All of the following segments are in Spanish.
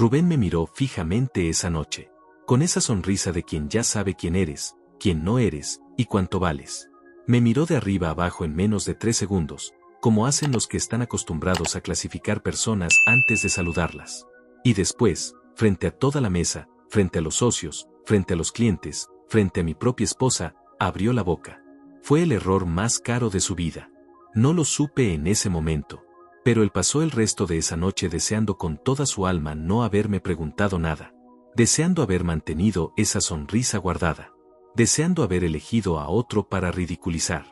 Rubén me miró fijamente esa noche, con esa sonrisa de quien ya sabe quién eres, quién no eres, y cuánto vales. Me miró de arriba abajo en menos de 3 segundos, como hacen los que están acostumbrados a clasificar personas antes de saludarlas. Y después, frente a toda la mesa, frente a los socios, frente a los clientes, frente a mi propia esposa, abrió la boca. Fue el error más caro de su vida. No lo supe en ese momento. Pero él pasó el resto de esa noche deseando con toda su alma no haberme preguntado nada. Deseando haber mantenido esa sonrisa guardada. Deseando haber elegido a otro para ridiculizar.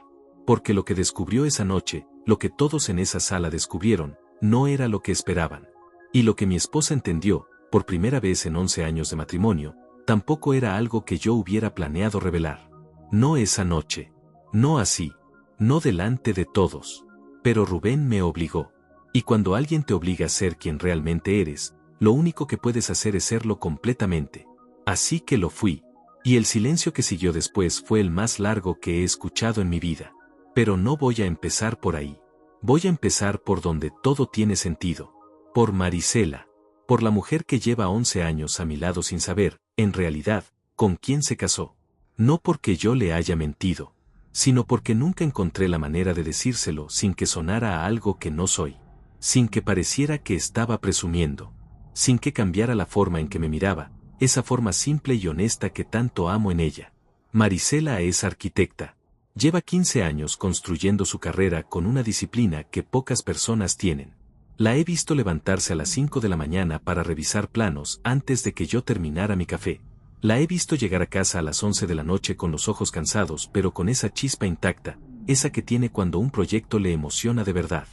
Porque lo que descubrió esa noche, lo que todos en esa sala descubrieron, no era lo que esperaban. Y lo que mi esposa entendió, por primera vez en 11 años de matrimonio, tampoco era algo que yo hubiera planeado revelar. No esa noche. No así. No delante de todos. Pero Rubén me obligó. Y cuando alguien te obliga a ser quien realmente eres, lo único que puedes hacer es serlo completamente. Así que lo fui. Y el silencio que siguió después fue el más largo que he escuchado en mi vida. Pero no voy a empezar por ahí. Voy a empezar por donde todo tiene sentido. Por Marisela. Por la mujer que lleva 11 años a mi lado sin saber, en realidad, con quién se casó. No porque yo le haya mentido, sino porque nunca encontré la manera de decírselo sin que sonara a algo que no soy. Sin que pareciera que estaba presumiendo. Sin que cambiara la forma en que me miraba, esa forma simple y honesta que tanto amo en ella. Marisela es arquitecta. Lleva 15 años construyendo su carrera con una disciplina que pocas personas tienen. La he visto levantarse a las 5 de la mañana para revisar planos antes de que yo terminara mi café. La he visto llegar a casa a las 11 de la noche con los ojos cansados pero con esa chispa intacta, esa que tiene cuando un proyecto le emociona de verdad.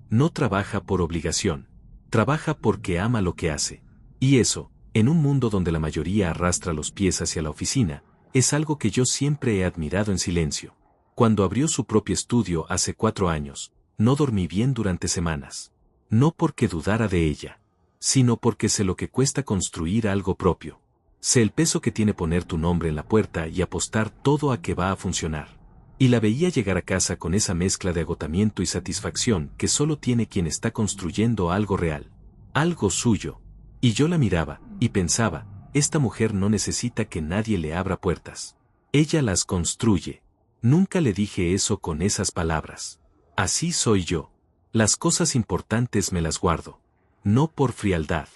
No trabaja por obligación. Trabaja porque ama lo que hace. Y eso, en un mundo donde la mayoría arrastra los pies hacia la oficina, es algo que yo siempre he admirado en silencio. Cuando abrió su propio estudio hace 4 años, no dormí bien durante semanas. No porque dudara de ella, sino porque sé lo que cuesta construir algo propio. Sé el peso que tiene poner tu nombre en la puerta y apostar todo a que va a funcionar. Y la veía llegar a casa con esa mezcla de agotamiento y satisfacción que solo tiene quien está construyendo algo real. Algo suyo. Y yo la miraba, y pensaba, esta mujer no necesita que nadie le abra puertas. Ella las construye. Nunca le dije eso con esas palabras. Así soy yo. Las cosas importantes me las guardo. No por frialdad,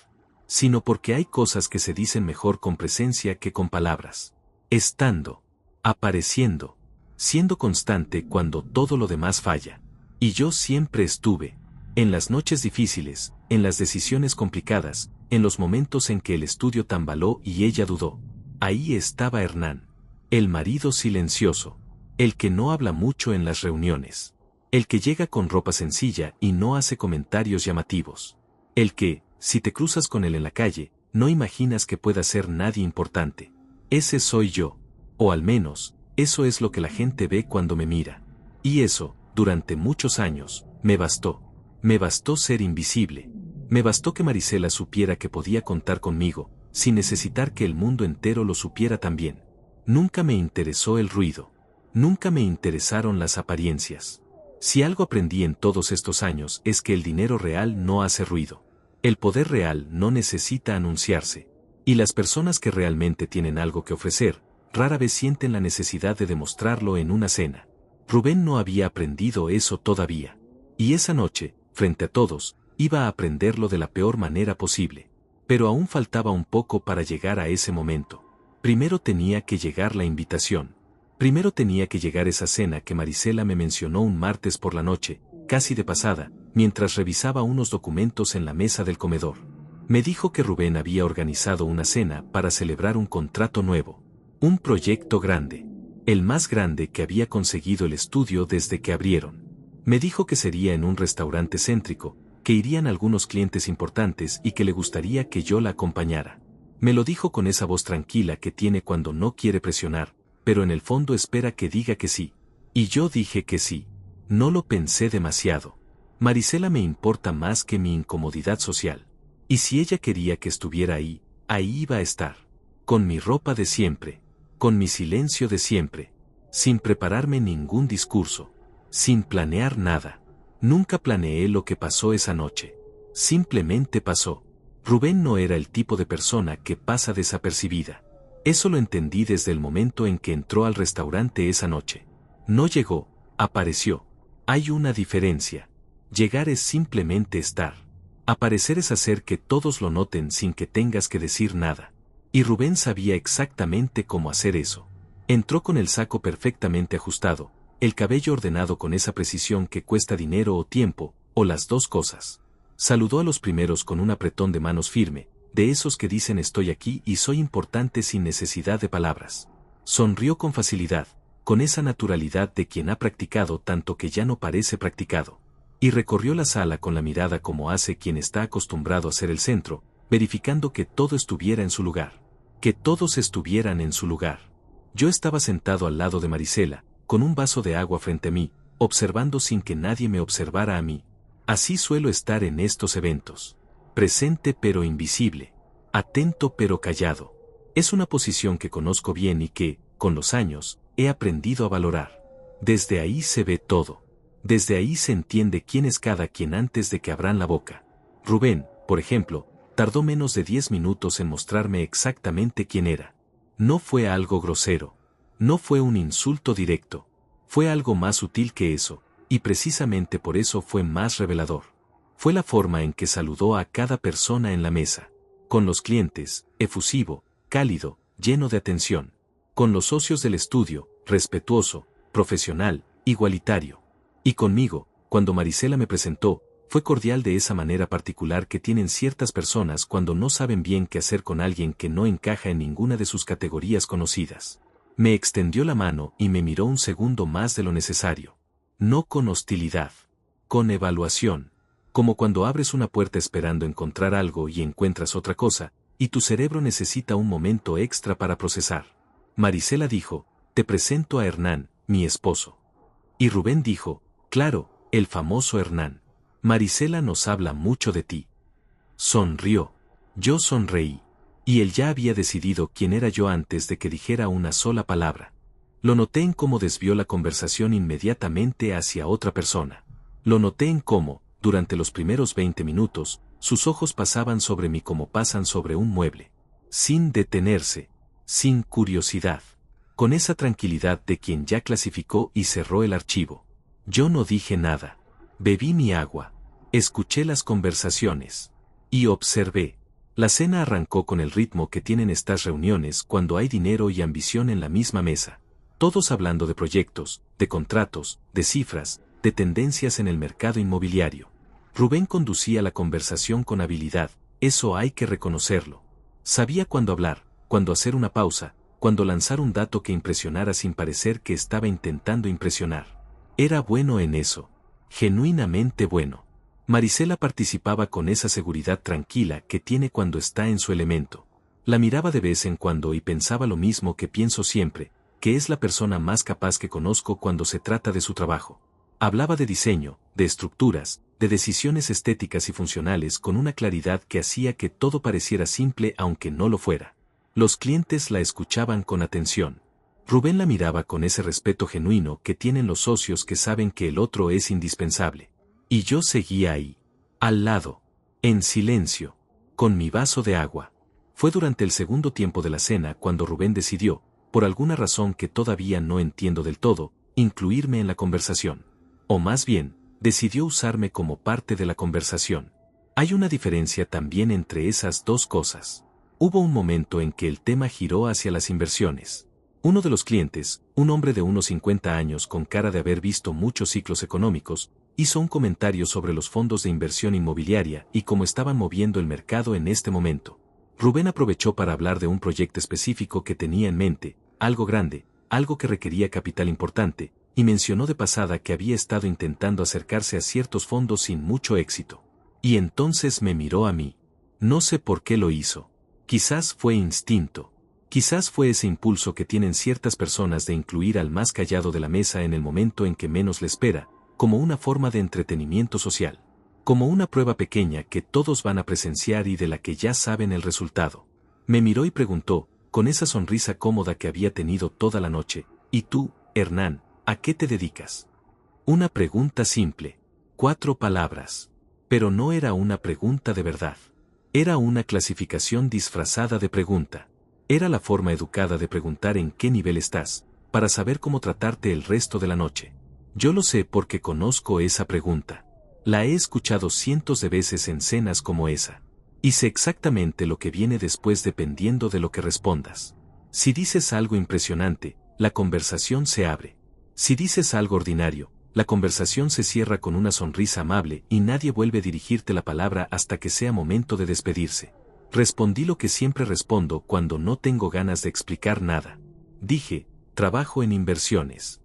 sino porque hay cosas que se dicen mejor con presencia que con palabras. Estando, apareciendo, siendo constante cuando todo lo demás falla. Y yo siempre estuve, en las noches difíciles, en las decisiones complicadas, en los momentos en que el estudio tambaló y ella dudó. Ahí estaba Hernán, el marido silencioso, el que no habla mucho en las reuniones. El que llega con ropa sencilla y no hace comentarios llamativos. El que, si te cruzas con él en la calle, no imaginas que pueda ser nadie importante. Ese soy yo. O al menos, eso es lo que la gente ve cuando me mira. Y eso, durante muchos años, me bastó. Me bastó ser invisible. Me bastó que Marisela supiera que podía contar conmigo, sin necesitar que el mundo entero lo supiera también. Nunca me interesó el ruido. Nunca me interesaron las apariencias. Si algo aprendí en todos estos años es que el dinero real no hace ruido. El poder real no necesita anunciarse. Y las personas que realmente tienen algo que ofrecer, rara vez sienten la necesidad de demostrarlo en una cena. Rubén no había aprendido eso todavía. Y esa noche, frente a todos, iba a aprenderlo de la peor manera posible. Pero aún faltaba un poco para llegar a ese momento. Primero tenía que llegar la invitación. Primero tenía que llegar esa cena que Marisela me mencionó un martes por la noche, casi de pasada, mientras revisaba unos documentos en la mesa del comedor. Me dijo que Rubén había organizado una cena para celebrar un contrato nuevo. Un proyecto grande. El más grande que había conseguido el estudio desde que abrieron. Me dijo que sería en un restaurante céntrico, que irían algunos clientes importantes y que le gustaría que yo la acompañara. Me lo dijo con esa voz tranquila que tiene cuando no quiere presionar, pero en el fondo espera que diga que sí. Y yo dije que sí. No lo pensé demasiado. Marisela me importa más que mi incomodidad social. Y si ella quería que estuviera ahí, ahí iba a estar. Con mi ropa de siempre. Con mi silencio de siempre. Sin prepararme ningún discurso. Sin planear nada. Nunca planeé lo que pasó esa noche. Simplemente pasó. Rubén no era el tipo de persona que pasa desapercibida. Eso lo entendí desde el momento en que entró al restaurante esa noche. No llegó, apareció. Hay una diferencia. Llegar es simplemente estar. Aparecer es hacer que todos lo noten sin que tengas que decir nada. Y Rubén sabía exactamente cómo hacer eso. Entró con el saco perfectamente ajustado, el cabello ordenado con esa precisión que cuesta dinero o tiempo, o las dos cosas. Saludó a los primeros con un apretón de manos firme, de esos que dicen estoy aquí y soy importante sin necesidad de palabras. Sonrió con facilidad, con esa naturalidad de quien ha practicado tanto que ya no parece practicado. Y recorrió la sala con la mirada como hace quien está acostumbrado a ser el centro, verificando que todo estuviera en su lugar. Que todos estuvieran en su lugar. Yo estaba sentado al lado de Marisela, con un vaso de agua frente a mí, observando sin que nadie me observara a mí. Así suelo estar en estos eventos. Presente pero invisible. Atento pero callado. Es una posición que conozco bien y que, con los años, he aprendido a valorar. Desde ahí se ve todo. Desde ahí se entiende quién es cada quien antes de que abran la boca. Rubén, por ejemplo, tardó menos de 10 minutos en mostrarme exactamente quién era. No fue algo grosero. No fue un insulto directo. Fue algo más sutil que eso, y precisamente por eso fue más revelador. Fue la forma en que saludó a cada persona en la mesa. Con los clientes, efusivo, cálido, lleno de atención. Con los socios del estudio, respetuoso, profesional, igualitario. Y conmigo, cuando Marisela me presentó, fue cordial de esa manera particular que tienen ciertas personas cuando no saben bien qué hacer con alguien que no encaja en ninguna de sus categorías conocidas. Me extendió la mano y me miró un segundo más de lo necesario. No con hostilidad. Con evaluación. Como cuando abres una puerta esperando encontrar algo y encuentras otra cosa, y tu cerebro necesita un momento extra para procesar. Marisela dijo, te presento a Hernán, mi esposo. Y Rubén dijo, claro, el famoso Hernán. Marisela nos habla mucho de ti. Sonrió. Yo sonreí. Y él ya había decidido quién era yo antes de que dijera una sola palabra. Lo noté en cómo desvió la conversación inmediatamente hacia otra persona. Lo noté en cómo, durante los primeros 20 minutos, sus ojos pasaban sobre mí como pasan sobre un mueble. Sin detenerse. Sin curiosidad. Con esa tranquilidad de quien ya clasificó y cerró el archivo. Yo no dije nada. Bebí mi agua. Escuché las conversaciones. Y observé. La cena arrancó con el ritmo que tienen estas reuniones cuando hay dinero y ambición en la misma mesa. Todos hablando de proyectos, de contratos, de cifras, de tendencias en el mercado inmobiliario. Rubén conducía la conversación con habilidad, eso hay que reconocerlo. Sabía cuándo hablar, cuándo hacer una pausa, cuándo lanzar un dato que impresionara sin parecer que estaba intentando impresionar. Era bueno en eso. Genuinamente bueno. Marisela participaba con esa seguridad tranquila que tiene cuando está en su elemento. La miraba de vez en cuando y pensaba lo mismo que pienso siempre, que es la persona más capaz que conozco cuando se trata de su trabajo. Hablaba de diseño, de estructuras, de decisiones estéticas y funcionales con una claridad que hacía que todo pareciera simple aunque no lo fuera. Los clientes la escuchaban con atención. Rubén la miraba con ese respeto genuino que tienen los socios que saben que el otro es indispensable. Y yo seguía ahí, al lado, en silencio, con mi vaso de agua. Fue durante el segundo tiempo de la cena cuando Rubén decidió, por alguna razón que todavía no entiendo del todo, incluirme en la conversación. O más bien, decidió usarme como parte de la conversación. Hay una diferencia también entre esas dos cosas. Hubo un momento en que el tema giró hacia las inversiones. Uno de los clientes, un hombre de unos 50 años con cara de haber visto muchos ciclos económicos, hizo un comentario sobre los fondos de inversión inmobiliaria y cómo estaban moviendo el mercado en este momento. Rubén aprovechó para hablar de un proyecto específico que tenía en mente, algo grande, algo que requería capital importante, y mencionó de pasada que había estado intentando acercarse a ciertos fondos sin mucho éxito. Y entonces me miró a mí. No sé por qué lo hizo. Quizás fue instinto. Quizás fue ese impulso que tienen ciertas personas de incluir al más callado de la mesa en el momento en que menos le espera, como una forma de entretenimiento social. Como una prueba pequeña que todos van a presenciar y de la que ya saben el resultado. Me miró y preguntó, con esa sonrisa cómoda que había tenido toda la noche, ¿y tú, Hernán, a qué te dedicas? Una pregunta simple. 4 palabras. Pero no era una pregunta de verdad. Era una clasificación disfrazada de pregunta. Era la forma educada de preguntar en qué nivel estás, para saber cómo tratarte el resto de la noche. Yo lo sé porque conozco esa pregunta. La he escuchado cientos de veces en cenas como esa. Y sé exactamente lo que viene después dependiendo de lo que respondas. Si dices algo impresionante, la conversación se abre. Si dices algo ordinario, la conversación se cierra con una sonrisa amable y nadie vuelve a dirigirte la palabra hasta que sea momento de despedirse. Respondí lo que siempre respondo cuando no tengo ganas de explicar nada. Dije, trabajo en inversiones.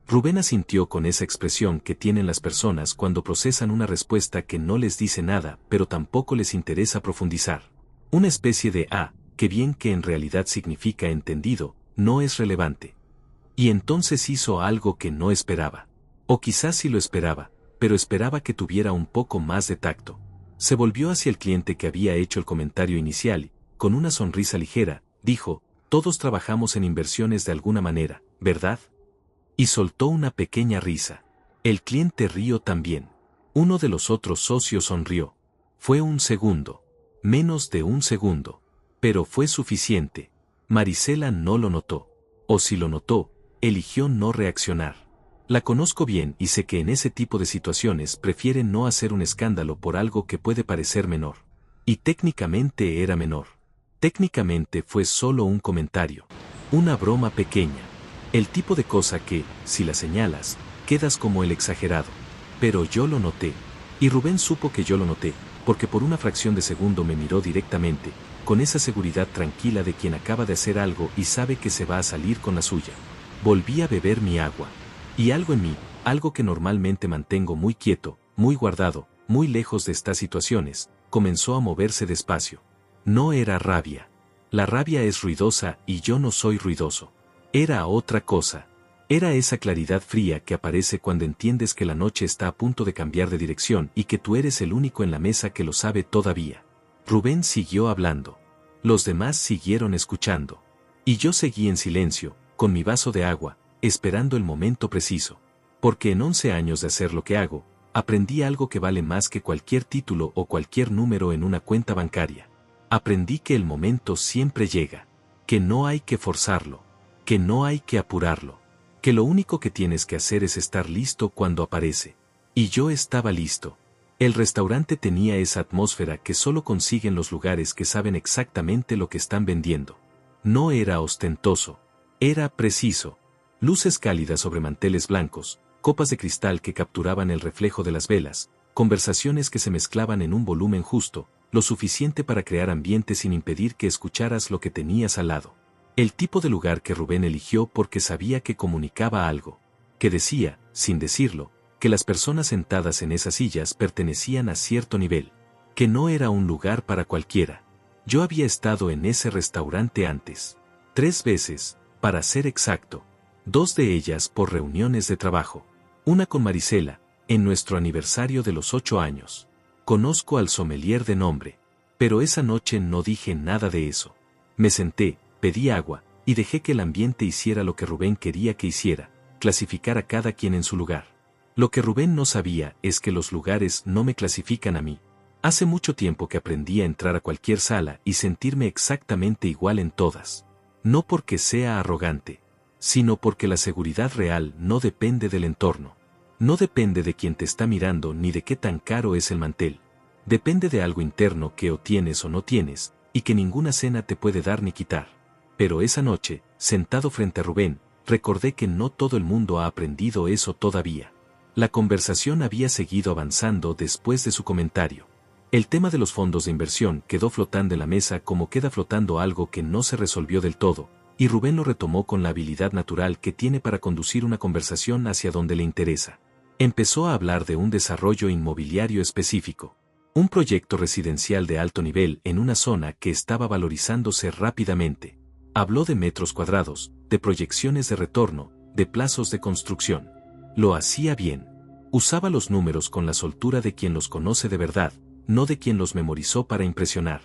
Rubén asintió con esa expresión que tienen las personas cuando procesan una respuesta que no les dice nada, pero tampoco les interesa profundizar. Una especie de qué bien, que en realidad significa entendido, no es relevante. Y entonces hizo algo que no esperaba. O quizás sí lo esperaba, pero esperaba que tuviera un poco más de tacto. Se volvió hacia el cliente que había hecho el comentario inicial y, con una sonrisa ligera, dijo, todos trabajamos en inversiones de alguna manera, ¿verdad? Y soltó una pequeña risa. El cliente rió también. Uno de los otros socios sonrió. Fue un segundo. Menos de un segundo. Pero fue suficiente. Marisela no lo notó. O si lo notó, eligió no reaccionar. La conozco bien y sé que en ese tipo de situaciones prefiere no hacer un escándalo por algo que puede parecer menor. Y técnicamente era menor. Técnicamente fue solo un comentario. Una broma pequeña. El tipo de cosa que, si la señalas, quedas como el exagerado. Pero yo lo noté. Y Rubén supo que yo lo noté, porque por una fracción de segundo me miró directamente, con esa seguridad tranquila de quien acaba de hacer algo y sabe que se va a salir con la suya. Volví a beber mi agua. Y algo en mí, algo que normalmente mantengo muy quieto, muy guardado, muy lejos de estas situaciones, comenzó a moverse despacio. No era rabia. La rabia es ruidosa y yo no soy ruidoso. Era otra cosa. Era esa claridad fría que aparece cuando entiendes que la noche está a punto de cambiar de dirección y que tú eres el único en la mesa que lo sabe todavía. Rubén siguió hablando. Los demás siguieron escuchando. Y yo seguí en silencio, con mi vaso de agua, esperando el momento preciso. Porque en 11 años de hacer lo que hago, aprendí algo que vale más que cualquier título o cualquier número en una cuenta bancaria. Aprendí que el momento siempre llega. Que no hay que forzarlo. Que no hay que apurarlo. Que lo único que tienes que hacer es estar listo cuando aparece. Y yo estaba listo. El restaurante tenía esa atmósfera que solo consiguen los lugares que saben exactamente lo que están vendiendo. No era ostentoso. Era preciso. Luces cálidas sobre manteles blancos, copas de cristal que capturaban el reflejo de las velas, conversaciones que se mezclaban en un volumen justo, lo suficiente para crear ambiente sin impedir que escucharas lo que tenías al lado. El tipo de lugar que Rubén eligió porque sabía que comunicaba algo, que decía, sin decirlo, que las personas sentadas en esas sillas pertenecían a cierto nivel, que no era un lugar para cualquiera. Yo había estado en ese restaurante antes. 3 veces, para ser exacto. 2 de ellas por reuniones de trabajo. Una con Marisela, en nuestro aniversario de los 8 años. Conozco al sommelier de nombre, pero esa noche no dije nada de eso. Me senté, pedí agua, y dejé que el ambiente hiciera lo que Rubén quería que hiciera, clasificar a cada quien en su lugar. Lo que Rubén no sabía es que los lugares no me clasifican a mí. Hace mucho tiempo que aprendí a entrar a cualquier sala y sentirme exactamente igual en todas. No porque sea arrogante, sino porque la seguridad real no depende del entorno. No depende de quien te está mirando ni de qué tan caro es el mantel. Depende de algo interno que o tienes o no tienes, y que ninguna cena te puede dar ni quitar. Pero esa noche, sentado frente a Rubén, recordé que no todo el mundo ha aprendido eso todavía. La conversación había seguido avanzando después de su comentario. El tema de los fondos de inversión quedó flotando en la mesa como queda flotando algo que no se resolvió del todo, y Rubén lo retomó con la habilidad natural que tiene para conducir una conversación hacia donde le interesa. Empezó a hablar de un desarrollo inmobiliario específico. Un proyecto residencial de alto nivel en una zona que estaba valorizándose rápidamente. Habló de metros cuadrados, de proyecciones de retorno, de plazos de construcción. Lo hacía bien. Usaba los números con la soltura de quien los conoce de verdad, no de quien los memorizó para impresionar.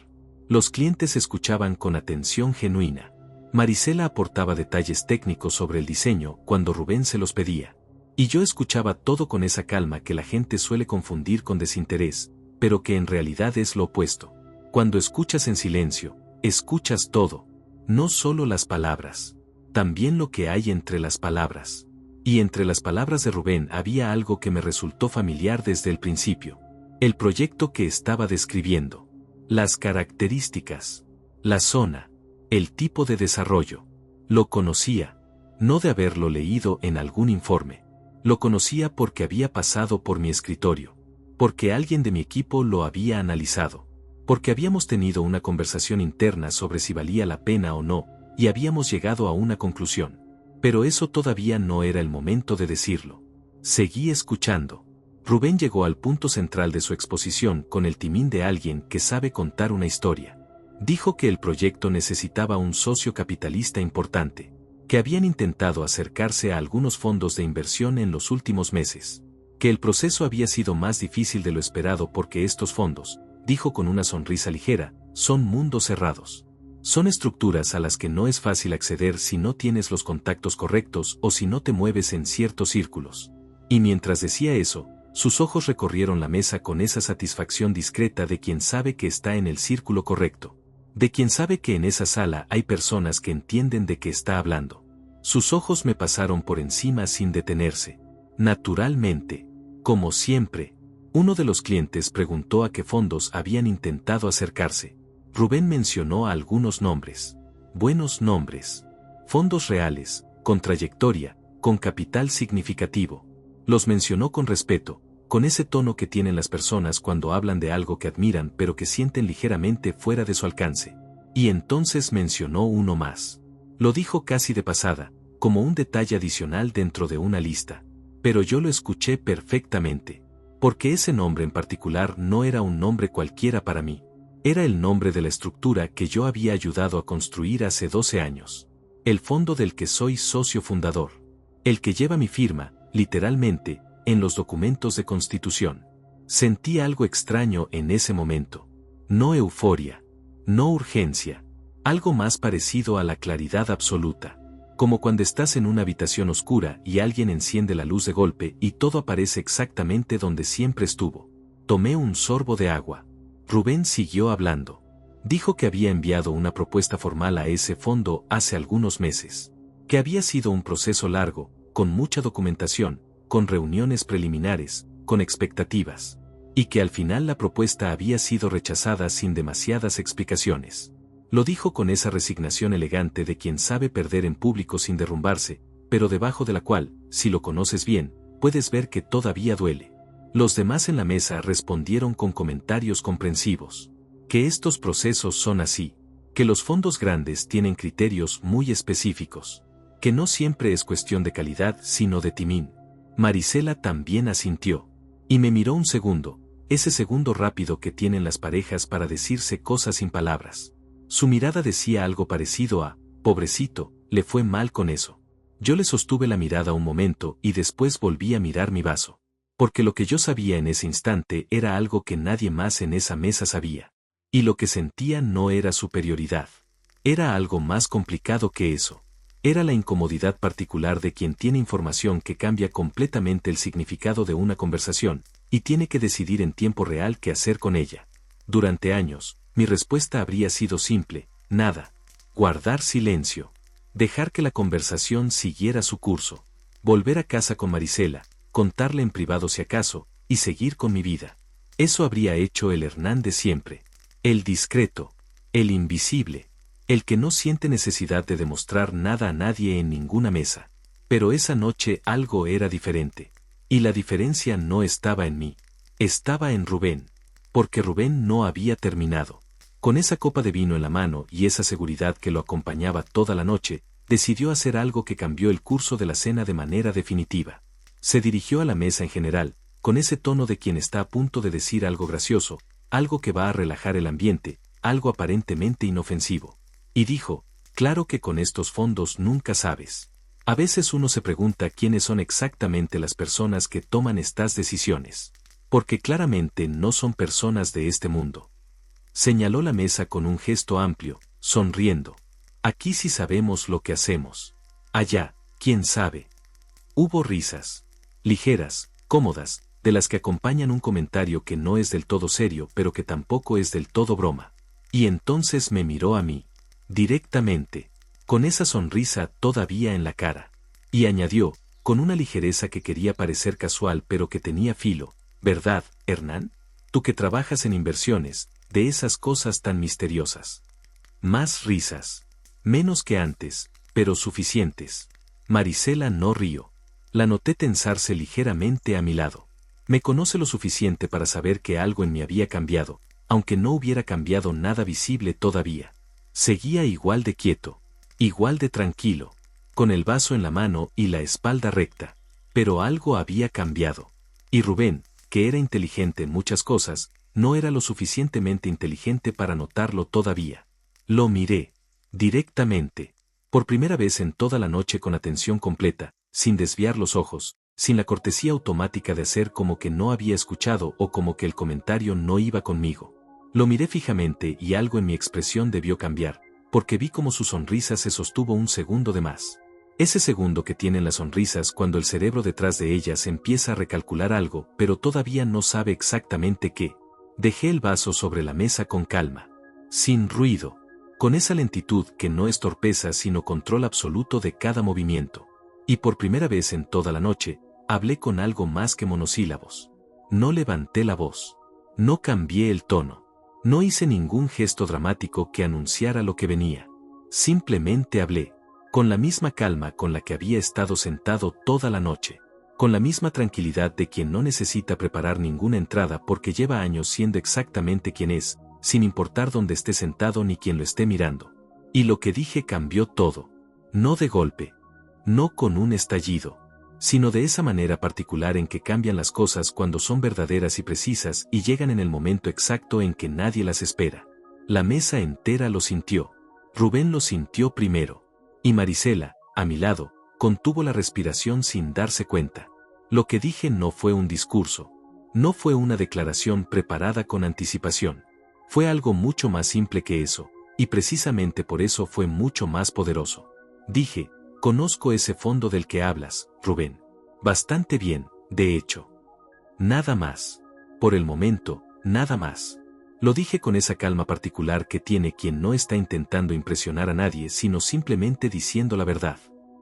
Los clientes escuchaban con atención genuina. Marisela aportaba detalles técnicos sobre el diseño cuando Rubén se los pedía. Y yo escuchaba todo con esa calma que la gente suele confundir con desinterés, pero que en realidad es lo opuesto. Cuando escuchas en silencio, escuchas todo. No solo las palabras, también lo que hay entre las palabras. Y entre las palabras de Rubén había algo que me resultó familiar desde el principio. El proyecto que estaba describiendo. Las características. La zona. El tipo de desarrollo. Lo conocía. No de haberlo leído en algún informe. Lo conocía porque había pasado por mi escritorio. Porque alguien de mi equipo lo había analizado. Porque habíamos tenido una conversación interna sobre si valía la pena o no, y habíamos llegado a una conclusión. Pero eso todavía no era el momento de decirlo. Seguí escuchando. Rubén llegó al punto central de su exposición con el timín de alguien que sabe contar una historia. Dijo que el proyecto necesitaba un socio capitalista importante, que habían intentado acercarse a algunos fondos de inversión en los últimos meses, que el proceso había sido más difícil de lo esperado porque estos fondos, dijo con una sonrisa ligera, son mundos cerrados. Son estructuras a las que no es fácil acceder si no tienes los contactos correctos o si no te mueves en ciertos círculos. Y mientras decía eso, sus ojos recorrieron la mesa con esa satisfacción discreta de quien sabe que está en el círculo correcto. De quien sabe que en esa sala hay personas que entienden de qué está hablando. Sus ojos me pasaron por encima sin detenerse. Naturalmente. Como siempre. Uno de los clientes preguntó a qué fondos habían intentado acercarse. Rubén mencionó algunos nombres. Buenos nombres. Fondos reales, con trayectoria, con capital significativo. Los mencionó con respeto, con ese tono que tienen las personas cuando hablan de algo que admiran pero que sienten ligeramente fuera de su alcance. Y entonces mencionó uno más. Lo dijo casi de pasada, como un detalle adicional dentro de una lista. Pero yo lo escuché perfectamente. Porque ese nombre en particular no era un nombre cualquiera para mí. Era el nombre de la estructura que yo había ayudado a construir hace 12 años. El fondo del que soy socio fundador. El que lleva mi firma, literalmente, en los documentos de constitución. Sentí algo extraño en ese momento. No euforia. No urgencia. Algo más parecido a la claridad absoluta. Como cuando estás en una habitación oscura y alguien enciende la luz de golpe y todo aparece exactamente donde siempre estuvo. Tomé un sorbo de agua. Rubén siguió hablando. Dijo que había enviado una propuesta formal a ese fondo hace algunos meses. Que había sido un proceso largo, con mucha documentación, con reuniones preliminares, con expectativas. Y que al final la propuesta había sido rechazada sin demasiadas explicaciones. Lo dijo con esa resignación elegante de quien sabe perder en público sin derrumbarse, pero debajo de la cual, si lo conoces bien, puedes ver que todavía duele. Los demás en la mesa respondieron con comentarios comprensivos. Que estos procesos son así. Que los fondos grandes tienen criterios muy específicos. Que no siempre es cuestión de calidad sino de timín. Marisela también asintió. Y me miró un segundo, ese segundo rápido que tienen las parejas para decirse cosas sin palabras. Su mirada decía algo parecido a, pobrecito, le fue mal con eso. Yo le sostuve la mirada un momento y después volví a mirar mi vaso. Porque lo que yo sabía en ese instante era algo que nadie más en esa mesa sabía. Y lo que sentía no era superioridad. Era algo más complicado que eso. Era la incomodidad particular de quien tiene información que cambia completamente el significado de una conversación, y tiene que decidir en tiempo real qué hacer con ella. Durante años, mi respuesta habría sido simple, nada. Guardar silencio. Dejar que la conversación siguiera su curso. Volver a casa con Marisela, contarle en privado si acaso, y seguir con mi vida. Eso habría hecho el Hernán de siempre. El discreto. El invisible. El que no siente necesidad de demostrar nada a nadie en ninguna mesa. Pero esa noche algo era diferente. Y la diferencia no estaba en mí. Estaba en Rubén. Porque Rubén no había terminado. Con esa copa de vino en la mano y esa seguridad que lo acompañaba toda la noche, decidió hacer algo que cambió el curso de la cena de manera definitiva. Se dirigió a la mesa en general, con ese tono de quien está a punto de decir algo gracioso, algo que va a relajar el ambiente, algo aparentemente inofensivo. Y dijo, claro que con estos fondos nunca sabes. A veces uno se pregunta quiénes son exactamente las personas que toman estas decisiones. Porque claramente no son personas de este mundo. Señaló la mesa con un gesto amplio, sonriendo. Aquí sí sabemos lo que hacemos. Allá, quién sabe. Hubo risas. Ligeras, cómodas, de las que acompañan un comentario que no es del todo serio pero que tampoco es del todo broma. Y entonces me miró a mí, directamente, con esa sonrisa todavía en la cara. Y añadió, con una ligereza que quería parecer casual pero que tenía filo, ¿verdad, Hernán? Tú que trabajas en inversiones, de esas cosas tan misteriosas. Más risas. Menos que antes, pero suficientes. Marisela no rió. La noté tensarse ligeramente a mi lado. Me conoce lo suficiente para saber que algo en mí había cambiado, aunque no hubiera cambiado nada visible todavía. Seguía igual de quieto, igual de tranquilo, con el vaso en la mano y la espalda recta. Pero algo había cambiado. Y Rubén, que era inteligente en muchas cosas, no era lo suficientemente inteligente para notarlo todavía. Lo miré, directamente, por primera vez en toda la noche con atención completa, sin desviar los ojos, sin la cortesía automática de hacer como que no había escuchado o como que el comentario no iba conmigo. Lo miré fijamente y algo en mi expresión debió cambiar, porque vi como su sonrisa se sostuvo un segundo de más. Ese segundo que tienen las sonrisas cuando el cerebro detrás de ellas empieza a recalcular algo, pero todavía no sabe exactamente qué. Dejé el vaso sobre la mesa con calma, sin ruido, con esa lentitud que no es torpeza sino control absoluto de cada movimiento. Y por primera vez en toda la noche, hablé con algo más que monosílabos. No levanté la voz. No cambié el tono. No hice ningún gesto dramático que anunciara lo que venía. Simplemente hablé, con la misma calma con la que había estado sentado toda la noche, con la misma tranquilidad de quien no necesita preparar ninguna entrada porque lleva años siendo exactamente quien es, sin importar dónde esté sentado ni quién lo esté mirando. Y lo que dije cambió todo. No de golpe. No con un estallido, sino de esa manera particular en que cambian las cosas cuando son verdaderas y precisas y llegan en el momento exacto en que nadie las espera. La mesa entera lo sintió. Rubén lo sintió primero. Y Marisela, a mi lado, contuvo la respiración sin darse cuenta. Lo que dije no fue un discurso. No fue una declaración preparada con anticipación. Fue algo mucho más simple que eso, y precisamente por eso fue mucho más poderoso. Dije, conozco ese fondo del que hablas, Rubén. Bastante bien, de hecho. Nada más. Por el momento, nada más. Lo dije con esa calma particular que tiene quien no está intentando impresionar a nadie sino simplemente diciendo la verdad.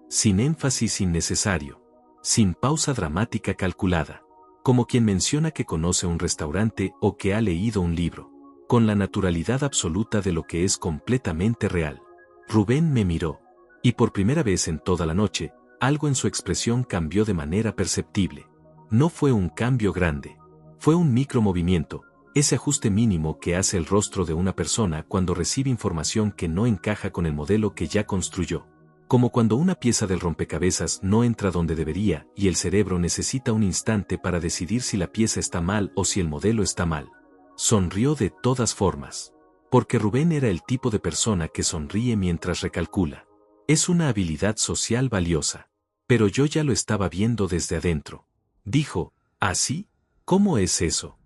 Sin énfasis innecesario. Sin pausa dramática calculada. Como quien menciona que conoce un restaurante o que ha leído un libro. Con la naturalidad absoluta de lo que es completamente real. Rubén me miró. Y por primera vez en toda la noche, algo en su expresión cambió de manera perceptible. No fue un cambio grande. Fue un micromovimiento, ese ajuste mínimo que hace el rostro de una persona cuando recibe información que no encaja con el modelo que ya construyó. Como cuando una pieza del rompecabezas no entra donde debería y el cerebro necesita un instante para decidir si la pieza está mal o si el modelo está mal. Sonrió de todas formas. Porque Rubén era el tipo de persona que sonríe mientras recalcula. Es una habilidad social valiosa. Pero yo ya lo estaba viendo desde adentro. Dijo, ¿así? ¿Cómo es eso?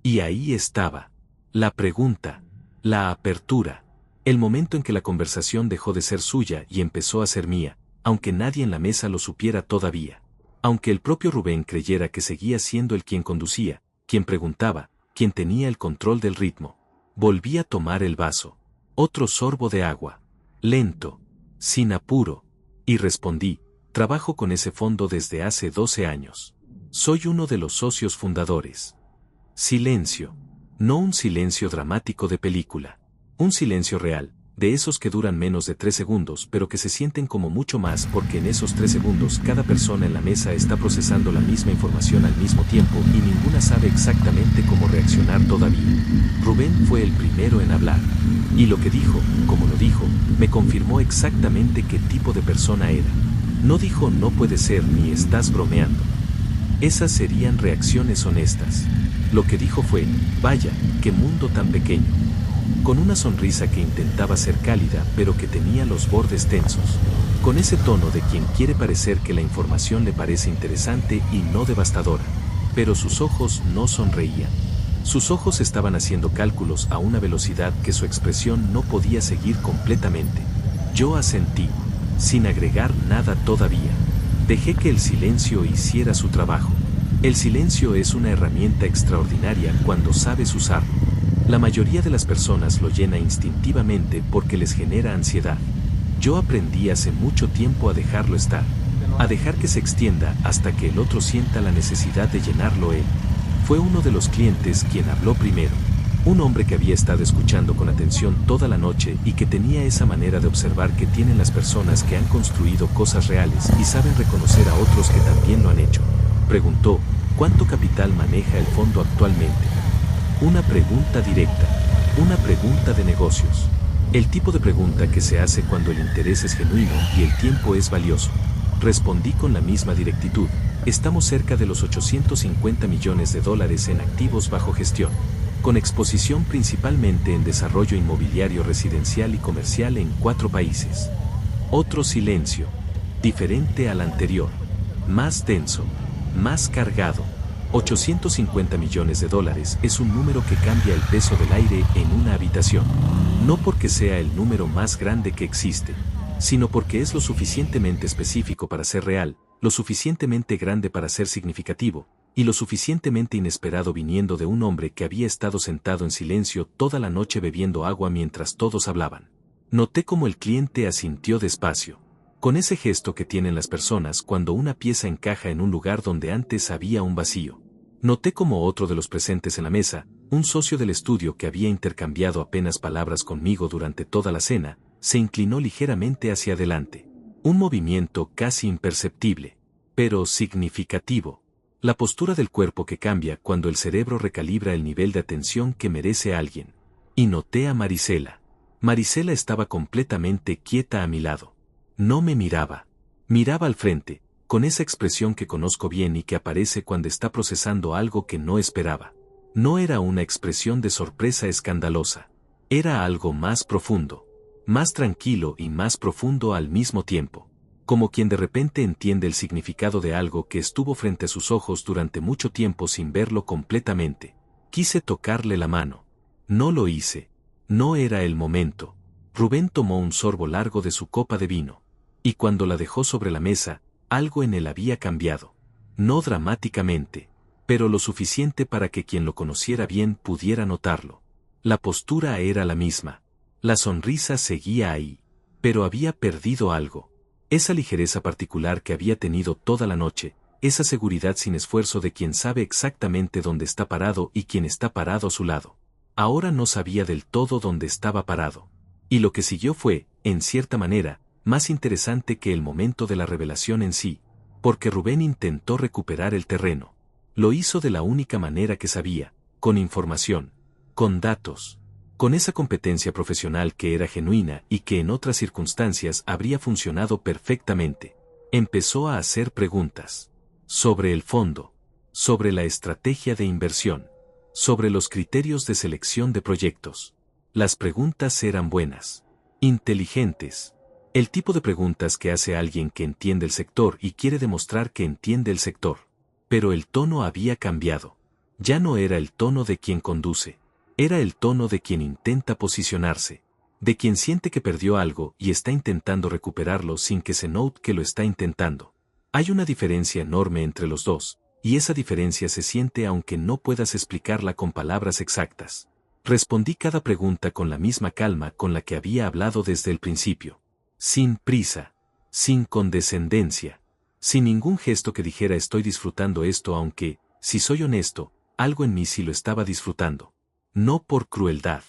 Y ahí estaba. La pregunta. La apertura. El momento en que la conversación dejó de ser suya y empezó a ser mía, aunque nadie en la mesa lo supiera todavía. Aunque el propio Rubén creyera que seguía siendo el quien conducía, quien preguntaba, quien tenía el control del ritmo. Volví a tomar el vaso. Otro sorbo de agua. Lento. Sin apuro. Y respondí, trabajo con ese fondo desde hace 12 años. Soy uno de los socios fundadores. Silencio. No un silencio dramático de película. Un silencio real, de esos que duran menos de 3 segundos pero que se sienten como mucho más porque en esos 3 segundos cada persona en la mesa está procesando la misma información al mismo tiempo y ninguna sabe exactamente cómo reaccionar todavía. Rubén fue el primero en hablar. Y lo que dijo, como lo dijo, me confirmó exactamente qué tipo de persona era. No dijo no puede ser ni estás bromeando. Esas serían reacciones honestas. Lo que dijo fue, vaya, qué mundo tan pequeño. Con una sonrisa que intentaba ser cálida pero que tenía los bordes tensos. Con ese tono de quien quiere parecer que la información le parece interesante y no devastadora. Pero sus ojos no sonreían. Sus ojos estaban haciendo cálculos a una velocidad que su expresión no podía seguir completamente. Yo asentí, sin agregar nada todavía. Dejé que el silencio hiciera su trabajo. El silencio es una herramienta extraordinaria cuando sabes usarlo. La mayoría de las personas lo llena instintivamente porque les genera ansiedad. Yo aprendí hace mucho tiempo a dejarlo estar, a dejar que se extienda hasta que el otro sienta la necesidad de llenarlo él. Fue uno de los clientes quien habló primero. Un hombre que había estado escuchando con atención toda la noche y que tenía esa manera de observar que tienen las personas que han construido cosas reales y saben reconocer a otros que también lo han hecho. Preguntó, ¿cuánto capital maneja el fondo actualmente? Una pregunta directa, una pregunta de negocios. El tipo de pregunta que se hace cuando el interés es genuino y el tiempo es valioso. Respondí con la misma directitud. Estamos cerca de los 850 millones de dólares en activos bajo gestión, con exposición principalmente en desarrollo inmobiliario residencial y comercial en 4 países. Otro silencio, diferente al anterior, más denso, más cargado. 850 millones de dólares es un número que cambia el peso del aire en una habitación. No porque sea el número más grande que existe, sino porque es lo suficientemente específico para ser real, lo suficientemente grande para ser significativo, y lo suficientemente inesperado viniendo de un hombre que había estado sentado en silencio toda la noche bebiendo agua mientras todos hablaban. Noté cómo el cliente asintió despacio, con ese gesto que tienen las personas cuando una pieza encaja en un lugar donde antes había un vacío. Noté como otro de los presentes en la mesa, un socio del estudio que había intercambiado apenas palabras conmigo durante toda la cena, se inclinó ligeramente hacia adelante. Un movimiento casi imperceptible, pero significativo. La postura del cuerpo que cambia cuando el cerebro recalibra el nivel de atención que merece alguien. Y noté a Marisela. Marisela estaba completamente quieta a mi lado. No me miraba. Miraba al frente, con esa expresión que conozco bien y que aparece cuando está procesando algo que no esperaba. No era una expresión de sorpresa escandalosa. Era algo más profundo. Más tranquilo y más profundo al mismo tiempo. Como quien de repente entiende el significado de algo que estuvo frente a sus ojos durante mucho tiempo sin verlo completamente. Quise tocarle la mano. No lo hice. No era el momento. Rubén tomó un sorbo largo de su copa de vino. Y cuando la dejó sobre la mesa, algo en él había cambiado. No dramáticamente, pero lo suficiente para que quien lo conociera bien pudiera notarlo. La postura era la misma. La sonrisa seguía ahí. Pero había perdido algo. Esa ligereza particular que había tenido toda la noche, esa seguridad sin esfuerzo de quien sabe exactamente dónde está parado y quien está parado a su lado. Ahora no sabía del todo dónde estaba parado. Y lo que siguió fue, en cierta manera, más interesante que el momento de la revelación en sí, porque Rubén intentó recuperar el terreno. Lo hizo de la única manera que sabía, con información, con datos, con esa competencia profesional que era genuina y que en otras circunstancias habría funcionado perfectamente. Empezó a hacer preguntas sobre el fondo, sobre la estrategia de inversión, sobre los criterios de selección de proyectos. Las preguntas eran buenas, inteligentes. El tipo de preguntas que hace alguien que entiende el sector y quiere demostrar que entiende el sector. Pero el tono había cambiado. Ya no era el tono de quien conduce. Era el tono de quien intenta posicionarse. De quien siente que perdió algo y está intentando recuperarlo sin que se note que lo está intentando. Hay una diferencia enorme entre los dos, y esa diferencia se siente aunque no puedas explicarla con palabras exactas. Respondí cada pregunta con la misma calma con la que había hablado desde el principio. Sin prisa, sin condescendencia, sin ningún gesto que dijera estoy disfrutando esto aunque, si soy honesto, algo en mí sí lo estaba disfrutando. No por crueldad,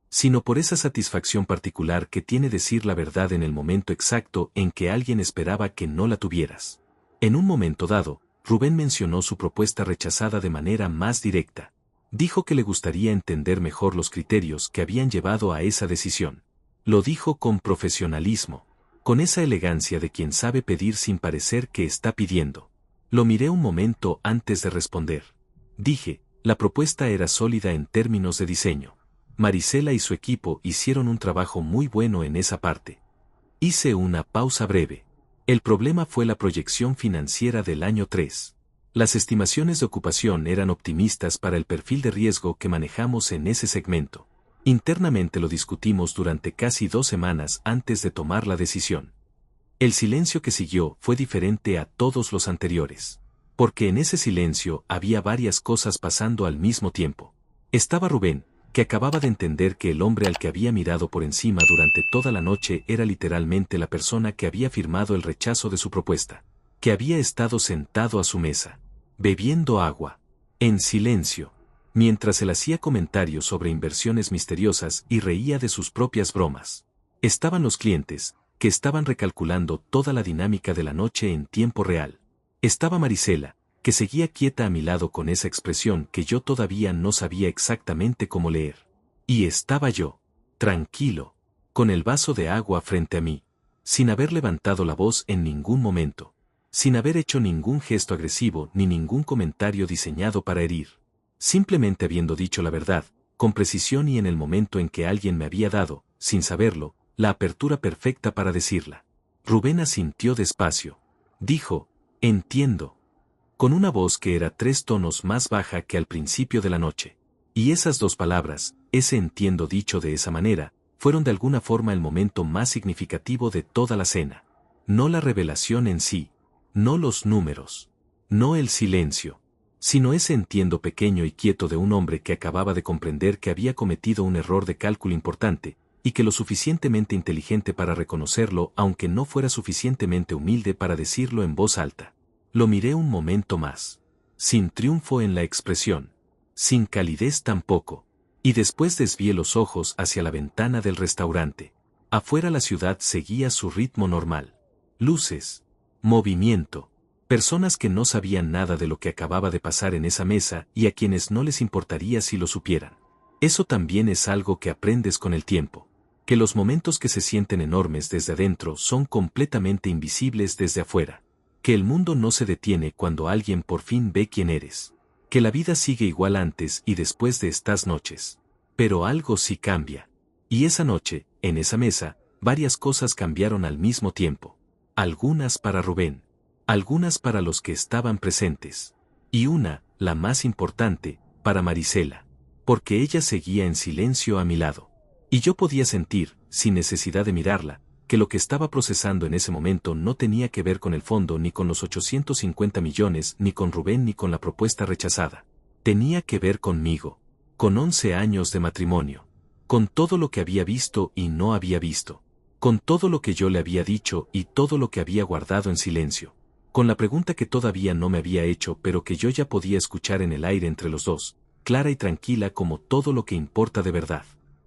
sino por esa satisfacción particular que tiene decir la verdad en el momento exacto en que alguien esperaba que no la tuvieras. En un momento dado, Rubén mencionó su propuesta rechazada de manera más directa. Dijo que le gustaría entender mejor los criterios que habían llevado a esa decisión. Lo dijo con profesionalismo, con esa elegancia de quien sabe pedir sin parecer que está pidiendo. Lo miré un momento antes de responder. Dije, la propuesta era sólida en términos de diseño. Marisela y su equipo hicieron un trabajo muy bueno en esa parte. Hice una pausa breve. El problema fue la proyección financiera del año 3. Las estimaciones de ocupación eran optimistas para el perfil de riesgo que manejamos en ese segmento. Internamente lo discutimos durante casi 2 semanas antes de tomar la decisión. El silencio que siguió fue diferente a todos los anteriores. Porque en ese silencio había varias cosas pasando al mismo tiempo. Estaba Rubén, que acababa de entender que el hombre al que había mirado por encima durante toda la noche era literalmente la persona que había firmado el rechazo de su propuesta, que había estado sentado a su mesa, bebiendo agua, en silencio, mientras él hacía comentarios sobre inversiones misteriosas y reía de sus propias bromas. Estaban los clientes, que estaban recalculando toda la dinámica de la noche en tiempo real. Estaba Marisela, que seguía quieta a mi lado con esa expresión que yo todavía no sabía exactamente cómo leer. Y estaba yo, tranquilo, con el vaso de agua frente a mí, sin haber levantado la voz en ningún momento, sin haber hecho ningún gesto agresivo ni ningún comentario diseñado para herir, simplemente habiendo dicho la verdad, con precisión y en el momento en que alguien me había dado, sin saberlo, la apertura perfecta para decirla. Rubén asintió despacio. Dijo, entiendo. Con una voz que era 3 tonos más baja que al principio de la noche. Y esas 2 palabras, ese entiendo dicho de esa manera, fueron de alguna forma el momento más significativo de toda la cena. No la revelación en sí, no los números, no el silencio, sino ese entiendo pequeño y quieto de un hombre que acababa de comprender que había cometido un error de cálculo importante, y que lo suficientemente inteligente para reconocerlo aunque no fuera suficientemente humilde para decirlo en voz alta. Lo miré un momento más. Sin triunfo en la expresión. Sin calidez tampoco. Y después desvié los ojos hacia la ventana del restaurante. Afuera la ciudad seguía su ritmo normal. Luces. Movimiento. Personas que no sabían nada de lo que acababa de pasar en esa mesa y a quienes no les importaría si lo supieran. Eso también es algo que aprendes con el tiempo. Que los momentos que se sienten enormes desde adentro son completamente invisibles desde afuera. Que el mundo no se detiene cuando alguien por fin ve quién eres. Que la vida sigue igual antes y después de estas noches. Pero algo sí cambia. Y esa noche, en esa mesa, varias cosas cambiaron al mismo tiempo. Algunas para Rubén. Algunas para los que estaban presentes. Y una, la más importante, para Marisela. Porque ella seguía en silencio a mi lado. Y yo podía sentir, sin necesidad de mirarla, que lo que estaba procesando en ese momento no tenía que ver con el fondo ni con los 850 millones ni con Rubén ni con la propuesta rechazada. Tenía que ver conmigo, con 11 años de matrimonio, con todo lo que había visto y no había visto, con todo lo que yo le había dicho y todo lo que había guardado en silencio, con la pregunta que todavía no me había hecho pero que yo ya podía escuchar en el aire entre los dos, clara y tranquila como todo lo que importa de verdad.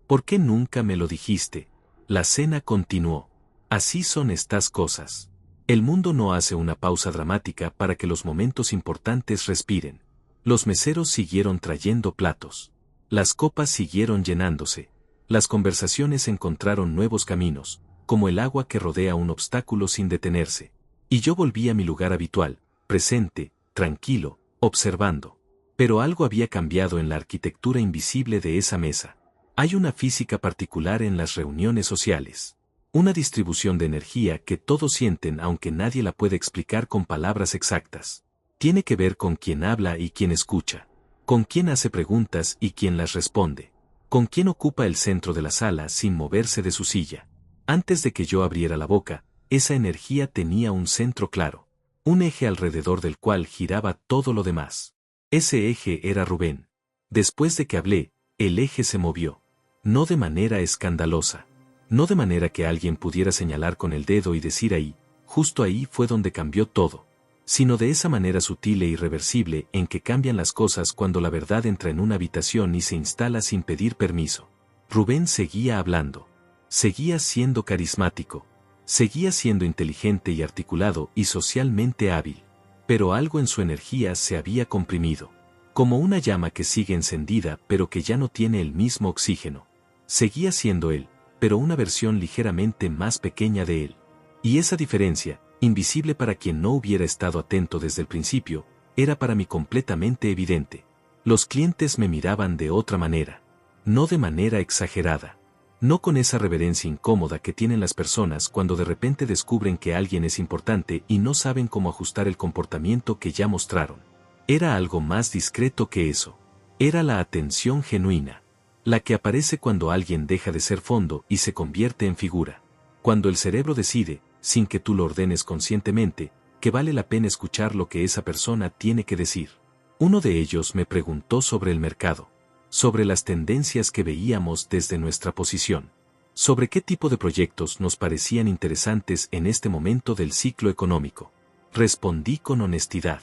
¿Por qué nunca me lo dijiste? La cena continuó. Así son estas cosas. El mundo no hace una pausa dramática para que los momentos importantes respiren. Los meseros siguieron trayendo platos. Las copas siguieron llenándose. Las conversaciones encontraron nuevos caminos, como el agua que rodea un obstáculo sin detenerse. Y yo volví a mi lugar habitual, presente, tranquilo, observando. Pero algo había cambiado en la arquitectura invisible de esa mesa. Hay una física particular en las reuniones sociales. Una distribución de energía que todos sienten aunque nadie la puede explicar con palabras exactas. Tiene que ver con quién habla y quién escucha. Con quién hace preguntas y quién las responde. Con quién ocupa el centro de la sala sin moverse de su silla. Antes de que yo abriera la boca, esa energía tenía un centro claro. Un eje alrededor del cual giraba todo lo demás. Ese eje era Rubén. Después de que hablé, el eje se movió. No de manera escandalosa. No de manera que alguien pudiera señalar con el dedo y decir ahí, justo ahí fue donde cambió todo, sino de esa manera sutil e irreversible en que cambian las cosas cuando la verdad entra en una habitación y se instala sin pedir permiso. Rubén seguía hablando, seguía siendo carismático, seguía siendo inteligente y articulado y socialmente hábil, pero algo en su energía se había comprimido, como una llama que sigue encendida pero que ya no tiene el mismo oxígeno. Seguía siendo él, pero una versión ligeramente más pequeña de él. Y esa diferencia, invisible para quien no hubiera estado atento desde el principio, era para mí completamente evidente. Los clientes me miraban de otra manera. No de manera exagerada. No con esa reverencia incómoda que tienen las personas cuando de repente descubren que alguien es importante y no saben cómo ajustar el comportamiento que ya mostraron. Era algo más discreto que eso. Era la atención genuina. La que aparece cuando alguien deja de ser fondo y se convierte en figura. Cuando el cerebro decide, sin que tú lo ordenes conscientemente, que vale la pena escuchar lo que esa persona tiene que decir. Uno de ellos me preguntó sobre el mercado. sobre las tendencias que veíamos desde nuestra posición, sobre qué tipo de proyectos nos parecían interesantes en este momento del ciclo económico. Respondí con honestidad,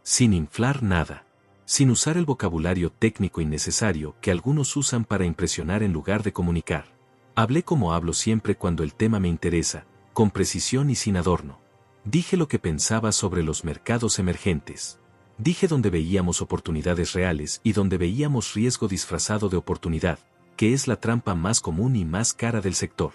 sin inflar nada, sin usar el vocabulario técnico innecesario que algunos usan para impresionar en lugar de comunicar. Hablé como hablo siempre cuando el tema me interesa, con precisión y sin adorno. Dije lo que pensaba sobre los mercados emergentes. Dije donde veíamos oportunidades reales y donde veíamos riesgo disfrazado de oportunidad, que es la trampa más común y más cara del sector.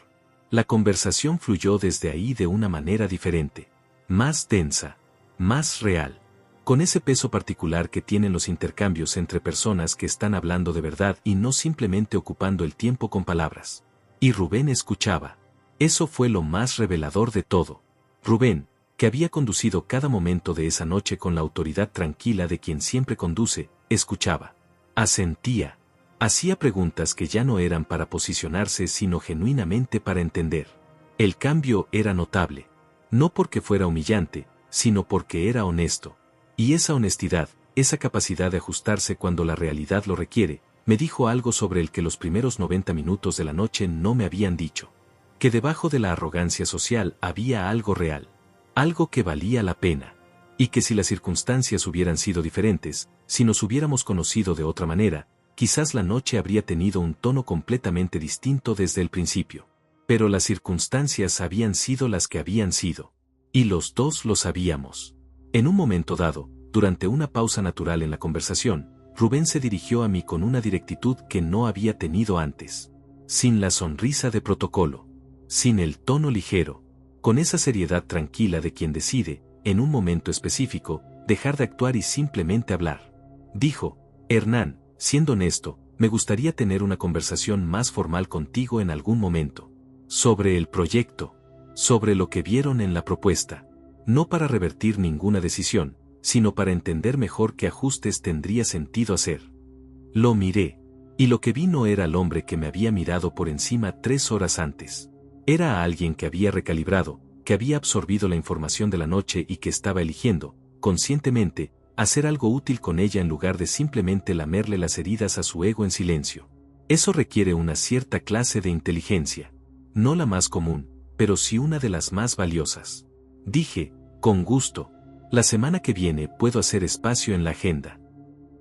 La conversación fluyó desde ahí de una manera diferente, más densa, más real, con ese peso particular que tienen los intercambios entre personas que están hablando de verdad y no simplemente ocupando el tiempo con palabras. Y Rubén escuchaba. Eso fue lo más revelador de todo. Rubén, que había conducido cada momento de esa noche con la autoridad tranquila de quien siempre conduce, escuchaba. Asentía. Hacía preguntas que ya no eran para posicionarse sino genuinamente para entender. El cambio era notable. No porque fuera humillante, sino porque era honesto. Y esa honestidad, esa capacidad de ajustarse cuando la realidad lo requiere, me dijo algo sobre el que los primeros 90 minutos de la noche no me habían dicho. Que debajo de la arrogancia social había algo real. Algo que valía la pena. Y que si las circunstancias hubieran sido diferentes, si nos hubiéramos conocido de otra manera, quizás la noche habría tenido un tono completamente distinto desde el principio. Pero las circunstancias habían sido las que habían sido. Y los dos lo sabíamos. En un momento dado, durante una pausa natural en la conversación, Rubén se dirigió a mí con una directitud que no había tenido antes. Sin la sonrisa de protocolo. Sin el tono ligero. Con esa seriedad tranquila de quien decide, en un momento específico, dejar de actuar y simplemente hablar. Dijo, Hernán, siendo honesto, me gustaría tener una conversación más formal contigo en algún momento. Sobre el proyecto. Sobre lo que vieron en la propuesta. No para revertir ninguna decisión, sino para entender mejor qué ajustes tendría sentido hacer. Lo miré. Y lo que vi no era el hombre que me había mirado por encima 3 horas antes. Era a alguien que había recalibrado, que había absorbido la información de la noche y que estaba eligiendo, conscientemente, hacer algo útil con ella en lugar de simplemente lamerle las heridas a su ego en silencio. Eso requiere una cierta clase de inteligencia. No la más común, pero sí una de las más valiosas. Dije, con gusto, la semana que viene puedo hacer espacio en la agenda.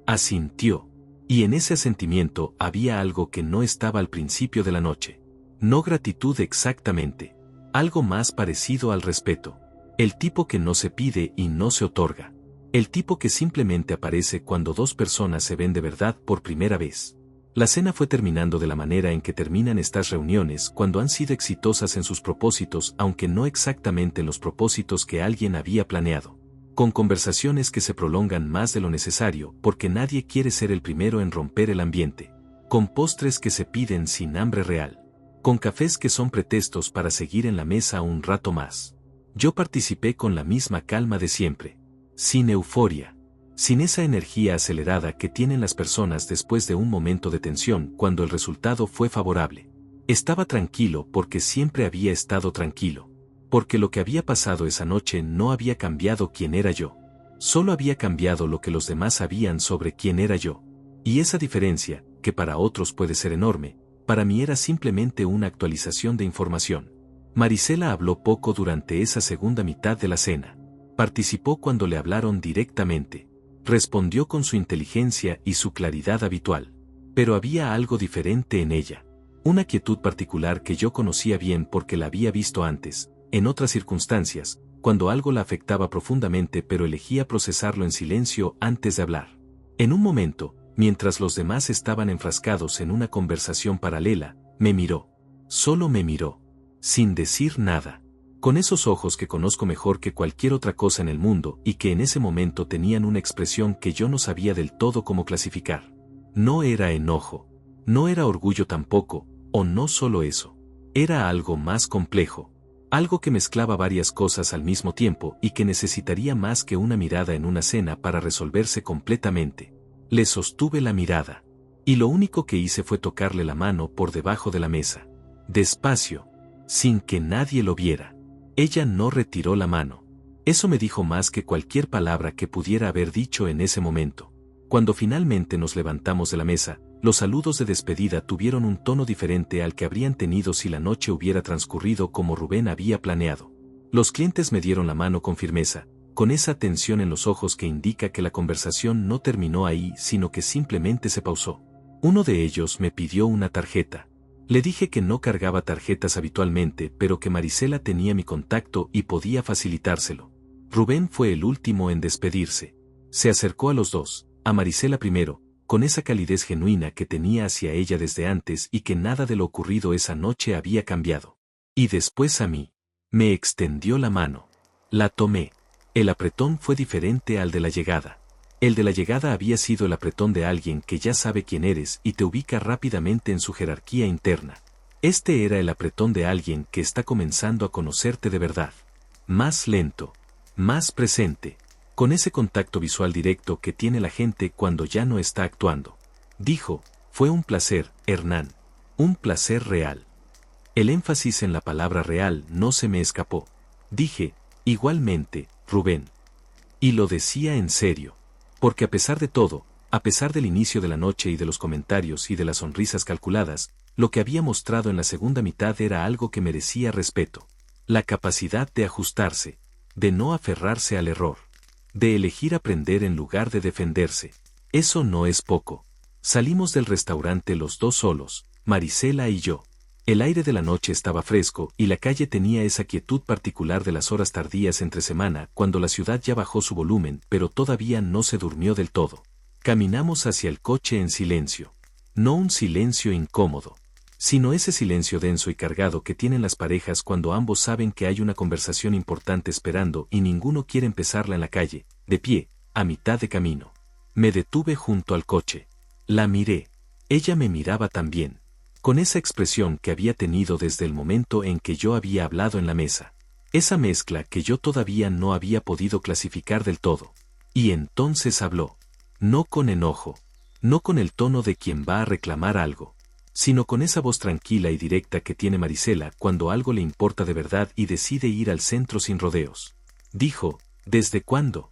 Asintió. Y en ese asentimiento había algo que no estaba al principio de la noche. No gratitud exactamente. Algo más parecido al respeto. El tipo que no se pide y no se otorga. El tipo que simplemente aparece cuando dos personas se ven de verdad por primera vez. La cena fue terminando de la manera en que terminan estas reuniones cuando han sido exitosas en sus propósitos, aunque no exactamente en los propósitos que alguien había planeado. Con conversaciones que se prolongan más de lo necesario porque nadie quiere ser el primero en romper el ambiente. Con postres que se piden sin hambre real. Con cafés que son pretextos para seguir en la mesa un rato más. Yo participé con la misma calma de siempre. Sin euforia. Sin esa energía acelerada que tienen las personas después de un momento de tensión cuando el resultado fue favorable. Estaba tranquilo porque siempre había estado tranquilo. Porque lo que había pasado esa noche no había cambiado quién era yo. Solo había cambiado lo que los demás sabían sobre quién era yo. Y esa diferencia, que para otros puede ser enorme, para mí era simplemente una actualización de información. Marisela habló poco durante esa segunda mitad de la cena. Participó cuando le hablaron directamente. Respondió con su inteligencia y su claridad habitual. Pero había algo diferente en ella. Una quietud particular que yo conocía bien porque la había visto antes, en otras circunstancias, cuando algo la afectaba profundamente pero elegía procesarlo en silencio antes de hablar. En un momento, mientras los demás estaban enfrascados en una conversación paralela, me miró. Solo me miró. Sin decir nada. Con esos ojos que conozco mejor que cualquier otra cosa en el mundo y que en ese momento tenían una expresión que yo no sabía del todo cómo clasificar. No era enojo. No era orgullo tampoco, o no solo eso. Era algo más complejo. Algo que mezclaba varias cosas al mismo tiempo y que necesitaría más que una mirada en una cena para resolverse completamente. Le sostuve la mirada. Y lo único que hice fue tocarle la mano por debajo de la mesa. Despacio. Sin que nadie lo viera. Ella no retiró la mano. Eso me dijo más que cualquier palabra que pudiera haber dicho en ese momento. Cuando finalmente nos levantamos de la mesa, Los saludos de despedida tuvieron un tono diferente al que habrían tenido si la noche hubiera transcurrido como Rubén había planeado. Los clientes me dieron la mano con firmeza, con esa tensión en los ojos que indica que la conversación no terminó ahí sino que simplemente se pausó. Uno de ellos me pidió una tarjeta. Le dije que no cargaba tarjetas habitualmente, pero que Marisela tenía mi contacto y podía facilitárselo. Rubén fue el último en despedirse. Se acercó a los dos, a Marisela primero, con esa calidez genuina que tenía hacia ella desde antes y que nada de lo ocurrido esa noche había cambiado. Y después a mí. Me extendió la mano. La tomé. El apretón fue diferente al de la llegada. El de la llegada había sido el apretón de alguien que ya sabe quién eres y te ubica rápidamente en su jerarquía interna. Este era el apretón de alguien que está comenzando a conocerte de verdad. Más lento. Más presente. Con ese contacto visual directo que tiene la gente cuando ya no está actuando. Dijo, fue un placer, Hernán. Un placer real. El énfasis en la palabra real no se me escapó. Dije, igualmente, Rubén. Y lo decía en serio. Porque a pesar de todo, a pesar del inicio de la noche y de los comentarios y de las sonrisas calculadas, lo que había mostrado en la segunda mitad era algo que merecía respeto. La capacidad de ajustarse, de no aferrarse al error, de elegir aprender en lugar de defenderse. Eso no es poco. Salimos del restaurante los dos solos, Marisela y yo. El aire de la noche estaba fresco y la calle tenía esa quietud particular de las horas tardías entre semana cuando la ciudad ya bajó su volumen pero todavía no se durmió del todo. Caminamos hacia el coche en silencio. No un silencio incómodo, sino ese silencio denso y cargado que tienen las parejas cuando ambos saben que hay una conversación importante esperando y ninguno quiere empezarla en la calle, de pie, a mitad de camino. Me detuve junto al coche. La miré. Ella me miraba también. Con esa expresión que había tenido desde el momento en que yo había hablado en la mesa. Esa mezcla que yo todavía no había podido clasificar del todo. Y entonces habló. No con enojo. No con el tono de quien va a reclamar algo. Sino con esa voz tranquila y directa que tiene Marisela cuando algo le importa de verdad y decide ir al centro sin rodeos. Dijo, ¿desde cuándo?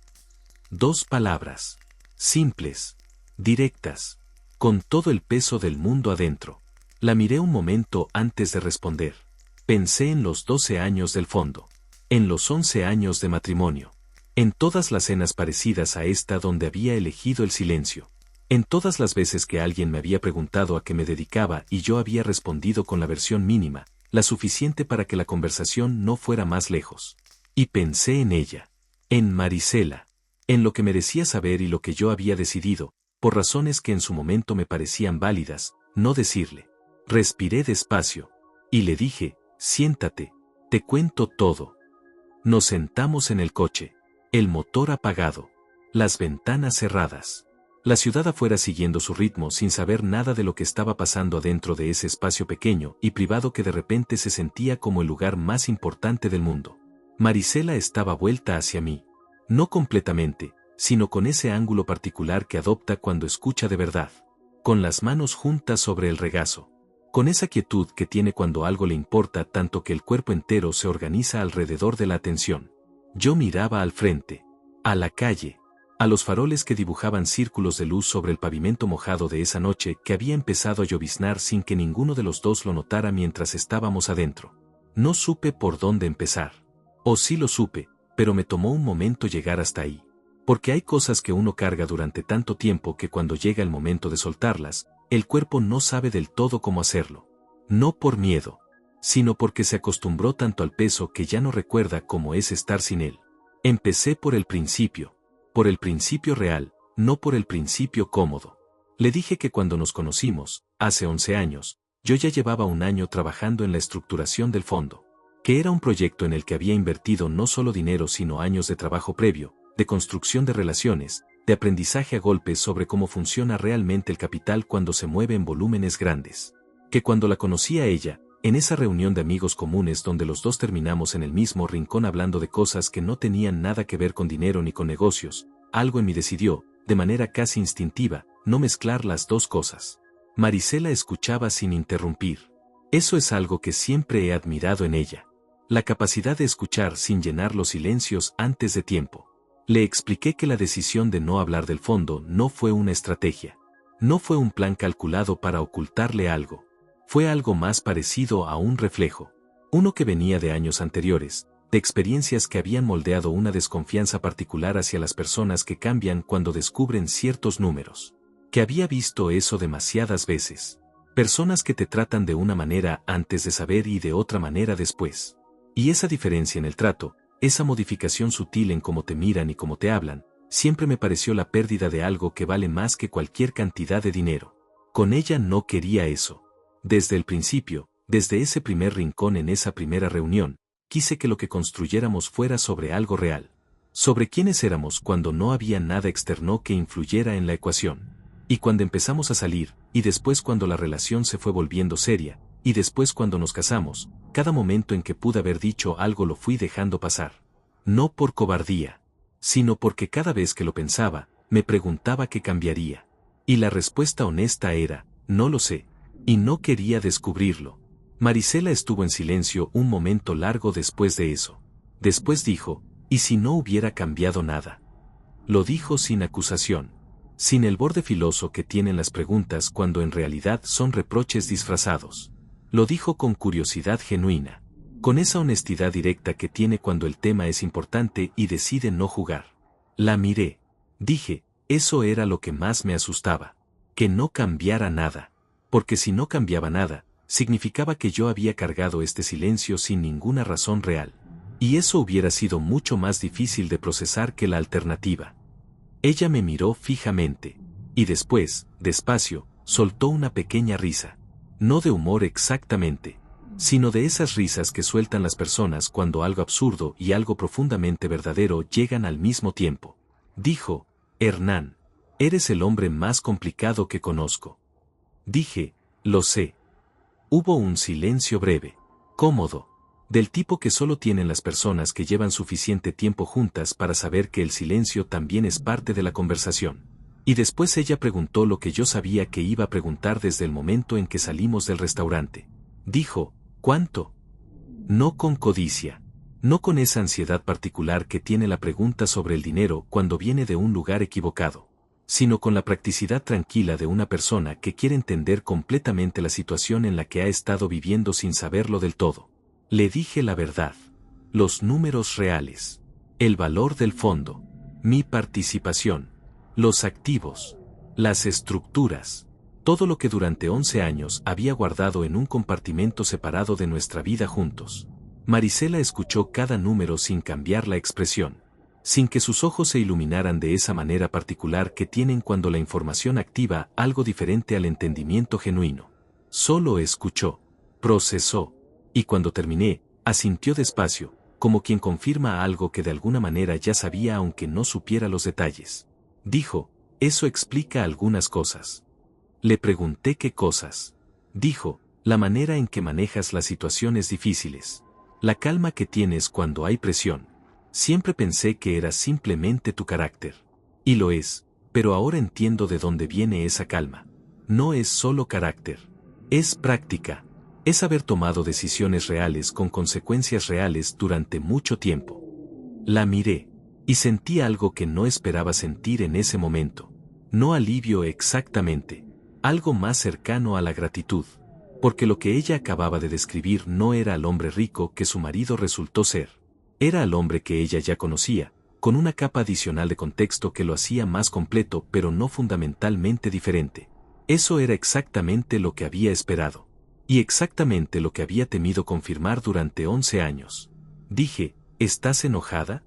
2 palabras. Simples. Directas. Con todo el peso del mundo adentro. La miré un momento antes de responder. Pensé en los 12 años del fondo. En los 11 años de matrimonio. En todas las cenas parecidas a esta donde había elegido el silencio. En todas las veces que alguien me había preguntado a qué me dedicaba y yo había respondido con la versión mínima, la suficiente para que la conversación no fuera más lejos. Y pensé en ella. En Marisela. En lo que merecía saber y lo que yo había decidido, por razones que en su momento me parecían válidas, no decirle. Respiré despacio. Y le dije, siéntate, te cuento todo. Nos sentamos en el coche. El motor apagado. Las ventanas cerradas. La ciudad afuera siguiendo su ritmo sin saber nada de lo que estaba pasando adentro de ese espacio pequeño y privado que de repente se sentía como el lugar más importante del mundo. Marisela estaba vuelta hacia mí. No completamente, sino con ese ángulo particular que adopta cuando escucha de verdad. Con las manos juntas sobre el regazo. Con esa quietud que tiene cuando algo le importa tanto que el cuerpo entero se organiza alrededor de la atención. Yo miraba al frente, a la calle, a los faroles que dibujaban círculos de luz sobre el pavimento mojado de esa noche que había empezado a lloviznar sin que ninguno de los dos lo notara mientras estábamos adentro. No supe por dónde empezar. O sí lo supe, pero me tomó un momento llegar hasta ahí. Porque hay cosas que uno carga durante tanto tiempo que cuando llega el momento de soltarlas, el cuerpo no sabe del todo cómo hacerlo. No por miedo, sino porque se acostumbró tanto al peso que ya no recuerda cómo es estar sin él. Empecé por el principio real, no por el principio cómodo. Le dije que cuando nos conocimos, hace 11 años, yo ya llevaba un año trabajando en la estructuración del fondo, que era un proyecto en el que había invertido no solo dinero sino años de trabajo previo, de construcción de relaciones, de aprendizaje a golpes sobre cómo funciona realmente el capital cuando se mueve en volúmenes grandes. Que cuando la conocí a ella, en esa reunión de amigos comunes donde los dos terminamos en el mismo rincón hablando de cosas que no tenían nada que ver con dinero ni con negocios, algo en mí decidió, de manera casi instintiva, no mezclar las dos cosas. Marisela escuchaba sin interrumpir. Eso es algo que siempre he admirado en ella. La capacidad de escuchar sin llenar los silencios antes de tiempo. Le expliqué que la decisión de no hablar del fondo no fue una estrategia. No fue un plan calculado para ocultarle algo. Fue algo más parecido a un reflejo. Uno que venía de años anteriores, de experiencias que habían moldeado una desconfianza particular hacia las personas que cambian cuando descubren ciertos números. Que había visto eso demasiadas veces. Personas que te tratan de una manera antes de saber y de otra manera después. Y esa diferencia en el trato, esa modificación sutil en cómo te miran y cómo te hablan, siempre me pareció la pérdida de algo que vale más que cualquier cantidad de dinero. Con ella no quería eso. Desde el principio, desde ese primer rincón en esa primera reunión, quise que lo que construyéramos fuera sobre algo real. Sobre quiénes éramos cuando no había nada externo que influyera en la ecuación. Y cuando empezamos a salir, y después cuando la relación se fue volviendo seria, y después cuando nos casamos, cada momento en que pude haber dicho algo lo fui dejando pasar. No por cobardía, sino porque cada vez que lo pensaba, me preguntaba qué cambiaría. Y la respuesta honesta era, no lo sé. Y no quería descubrirlo. Marisela estuvo en silencio un momento largo después de eso. Después dijo, ¿y si no hubiera cambiado nada? Lo dijo sin acusación. Sin el borde filoso que tienen las preguntas cuando en realidad son reproches disfrazados. Lo dijo con curiosidad genuina. Con esa honestidad directa que tiene cuando el tema es importante y decide no jugar. La miré. Dije, eso era lo que más me asustaba. Que no cambiara nada. Porque si no cambiaba nada, significaba que yo había cargado este silencio sin ninguna razón real. Y eso hubiera sido mucho más difícil de procesar que la alternativa. Ella me miró fijamente. Y después, despacio, soltó una pequeña risa. No de humor exactamente, sino de esas risas que sueltan las personas cuando algo absurdo y algo profundamente verdadero llegan al mismo tiempo. Dijo, Hernán, eres el hombre más complicado que conozco. Dije, lo sé. Hubo un silencio breve, cómodo, del tipo que solo tienen las personas que llevan suficiente tiempo juntas para saber que el silencio también es parte de la conversación. Y después ella preguntó lo que yo sabía que iba a preguntar desde el momento en que salimos del restaurante. Dijo, ¿cuánto? No con codicia. No con esa ansiedad particular que tiene la pregunta sobre el dinero cuando viene de un lugar equivocado, sino con la practicidad tranquila de una persona que quiere entender completamente la situación en la que ha estado viviendo sin saberlo del todo. Le dije la verdad. Los números reales. El valor del fondo. Mi participación. Los activos. Las estructuras. Todo lo que durante 11 años había guardado en un compartimento separado de nuestra vida juntos. Marisela escuchó cada número sin cambiar la expresión. Sin que sus ojos se iluminaran de esa manera particular que tienen cuando la información activa algo diferente al entendimiento genuino. Solo escuchó, procesó, y cuando terminé, asintió despacio, como quien confirma algo que de alguna manera ya sabía aunque no supiera los detalles. Dijo, eso explica algunas cosas. Le pregunté qué cosas. Dijo, la manera en que manejas las situaciones difíciles. La calma que tienes cuando hay presión. Siempre pensé que era simplemente tu carácter. Y lo es, pero ahora entiendo de dónde viene esa calma. No es solo carácter. Es práctica. Es haber tomado decisiones reales con consecuencias reales durante mucho tiempo. La miré. Y sentí algo que no esperaba sentir en ese momento. No alivio exactamente. Algo más cercano a la gratitud. Porque lo que ella acababa de describir no era al hombre rico que su marido resultó ser. Era al hombre que ella ya conocía, con una capa adicional de contexto que lo hacía más completo pero no fundamentalmente diferente. Eso era exactamente lo que había esperado. Y exactamente lo que había temido confirmar durante 11 años. Dije, ¿estás enojada?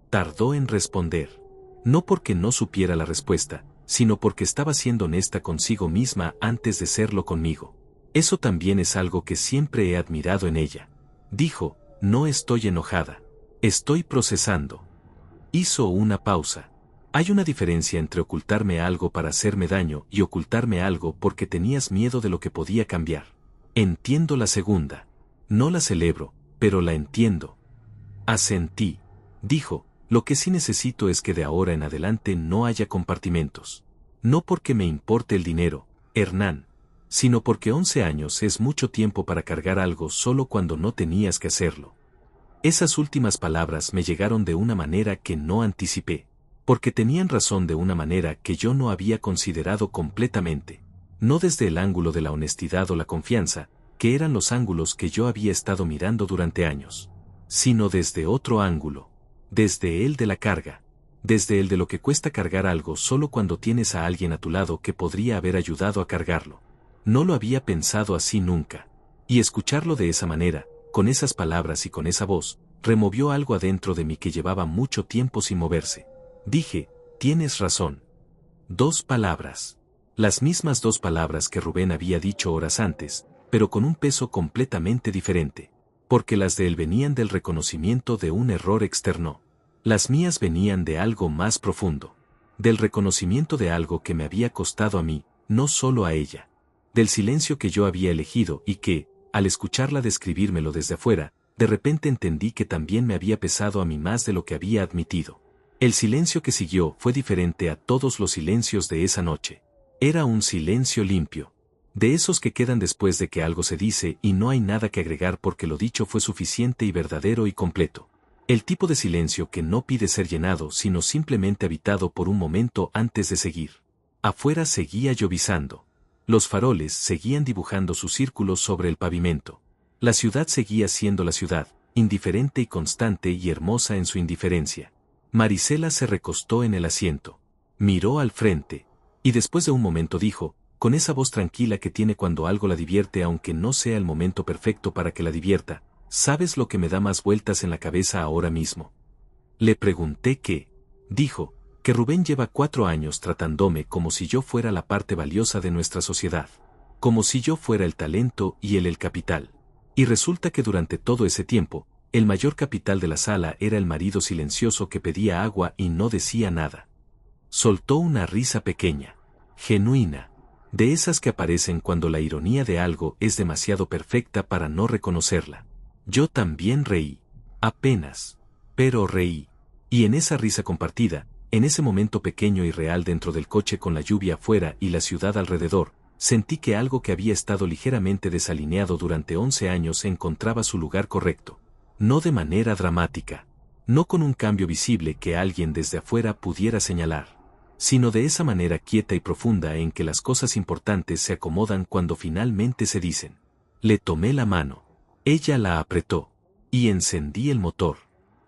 Tardó en responder. No porque no supiera la respuesta, sino porque estaba siendo honesta consigo misma antes de serlo conmigo. Eso también es algo que siempre he admirado en ella. Dijo, no estoy enojada. Estoy procesando. Hizo una pausa. Hay una diferencia entre ocultarme algo para hacerme daño y ocultarme algo porque tenías miedo de lo que podía cambiar. Entiendo la segunda. No la celebro, pero la entiendo. Asentí. Dijo, lo que sí necesito es que de ahora en adelante no haya compartimentos. No porque me importe el dinero, Hernán, sino porque 11 años es mucho tiempo para cargar algo solo cuando no tenías que hacerlo. Esas últimas palabras me llegaron de una manera que no anticipé. Porque tenían razón de una manera que yo no había considerado completamente. No desde el ángulo de la honestidad o la confianza, que eran los ángulos que yo había estado mirando durante años, sino desde otro ángulo. Desde el de la carga. Desde el de lo que cuesta cargar algo solo cuando tienes a alguien a tu lado que podría haber ayudado a cargarlo. No lo había pensado así nunca. Y escucharlo de esa manera, con esas palabras y con esa voz, removió algo adentro de mí que llevaba mucho tiempo sin moverse. Dije, tienes razón. 2 palabras. Las mismas 2 palabras que Rubén había dicho horas antes, pero con un peso completamente diferente. Porque las de él venían del reconocimiento de un error externo. Las mías venían de algo más profundo. Del reconocimiento de algo que me había costado a mí, no solo a ella. Del silencio que yo había elegido y que, al escucharla describírmelo desde afuera, de repente entendí que también me había pesado a mí más de lo que había admitido. El silencio que siguió fue diferente a todos los silencios de esa noche. Era un silencio limpio. De esos que quedan después de que algo se dice y no hay nada que agregar porque lo dicho fue suficiente y verdadero y completo. El tipo de silencio que no pide ser llenado sino simplemente habitado por un momento antes de seguir. Afuera seguía llovizando. Los faroles seguían dibujando sus círculos sobre el pavimento. La ciudad seguía siendo la ciudad, indiferente y constante y hermosa en su indiferencia. Marisela se recostó en el asiento. Miró al frente. Y después de un momento dijo, con esa voz tranquila que tiene cuando algo la divierte aunque no sea el momento perfecto para que la divierta, ¿sabes lo que me da más vueltas en la cabeza ahora mismo? Le pregunté qué. Dijo, que Rubén lleva 4 años tratándome como si yo fuera la parte valiosa de nuestra sociedad. Como si yo fuera el talento y él el capital. Y resulta que durante todo ese tiempo, el mayor capital de la sala era el marido silencioso que pedía agua y no decía nada. Soltó una risa pequeña, genuina, de esas que aparecen cuando la ironía de algo es demasiado perfecta para no reconocerla. Yo también reí, apenas, pero reí. Y en esa risa compartida, en ese momento pequeño y real dentro del coche con la lluvia afuera y la ciudad alrededor, sentí que algo que había estado ligeramente desalineado durante 11 años encontraba su lugar correcto. No de manera dramática, no con un cambio visible que alguien desde afuera pudiera señalar, sino de esa manera quieta y profunda en que las cosas importantes se acomodan cuando finalmente se dicen. Le tomé la mano. Ella la apretó. Y encendí el motor.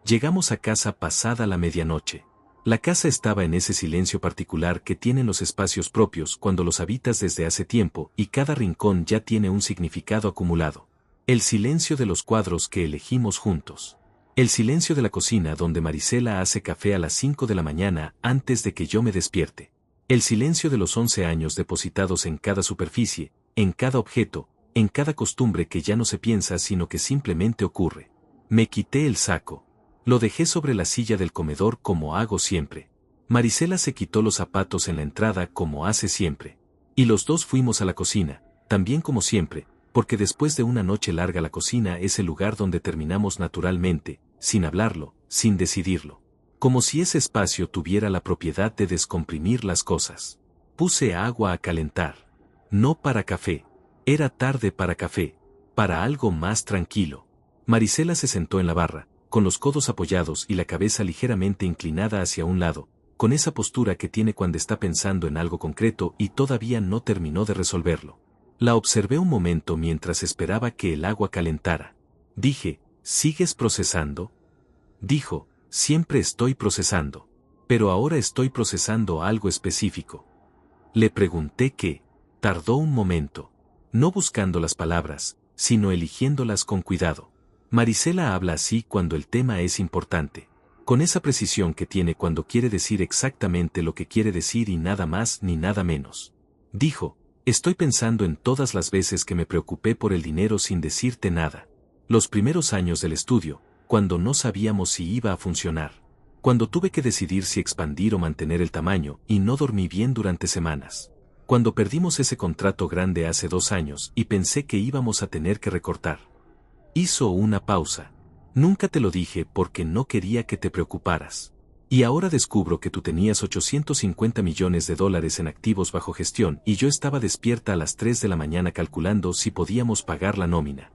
Llegamos a casa pasada la medianoche. La casa estaba en ese silencio particular que tienen los espacios propios cuando los habitas desde hace tiempo y cada rincón ya tiene un significado acumulado. El silencio de los cuadros que elegimos juntos. El silencio de la cocina donde Marisela hace café a las 5 de la mañana antes de que yo me despierte. El silencio de los 11 años depositados en cada superficie, en cada objeto, en cada costumbre que ya no se piensa sino que simplemente ocurre. Me quité el saco. Lo dejé sobre la silla del comedor como hago siempre. Marisela se quitó los zapatos en la entrada como hace siempre. Y los dos fuimos a la cocina, también como siempre, porque después de una noche larga la cocina es el lugar donde terminamos naturalmente, sin hablarlo, sin decidirlo. Como si ese espacio tuviera la propiedad de descomprimir las cosas. Puse agua a calentar. No para café. Era tarde para café. Para algo más tranquilo. Marisela se sentó en la barra, con los codos apoyados y la cabeza ligeramente inclinada hacia un lado, con esa postura que tiene cuando está pensando en algo concreto y todavía no terminó de resolverlo. La observé un momento mientras esperaba que el agua calentara. Dije, ¿sigues procesando? Dijo, siempre estoy procesando. Pero ahora estoy procesando algo específico. Le pregunté qué. Tardó un momento. No buscando las palabras, sino eligiéndolas con cuidado. Marisela habla así cuando el tema es importante. Con esa precisión que tiene cuando quiere decir exactamente lo que quiere decir y nada más ni nada menos. Dijo, estoy pensando en todas las veces que me preocupé por el dinero sin decirte nada. Los primeros años del estudio, cuando no sabíamos si iba a funcionar. Cuando tuve que decidir si expandir o mantener el tamaño y no dormí bien durante semanas. Cuando perdimos ese contrato grande hace 2 años y pensé que íbamos a tener que recortar. Hizo una pausa. Nunca te lo dije porque no quería que te preocuparas. Y ahora descubro que tú tenías $850 millones en activos bajo gestión y yo estaba despierta a las 3 de la mañana calculando si podíamos pagar la nómina.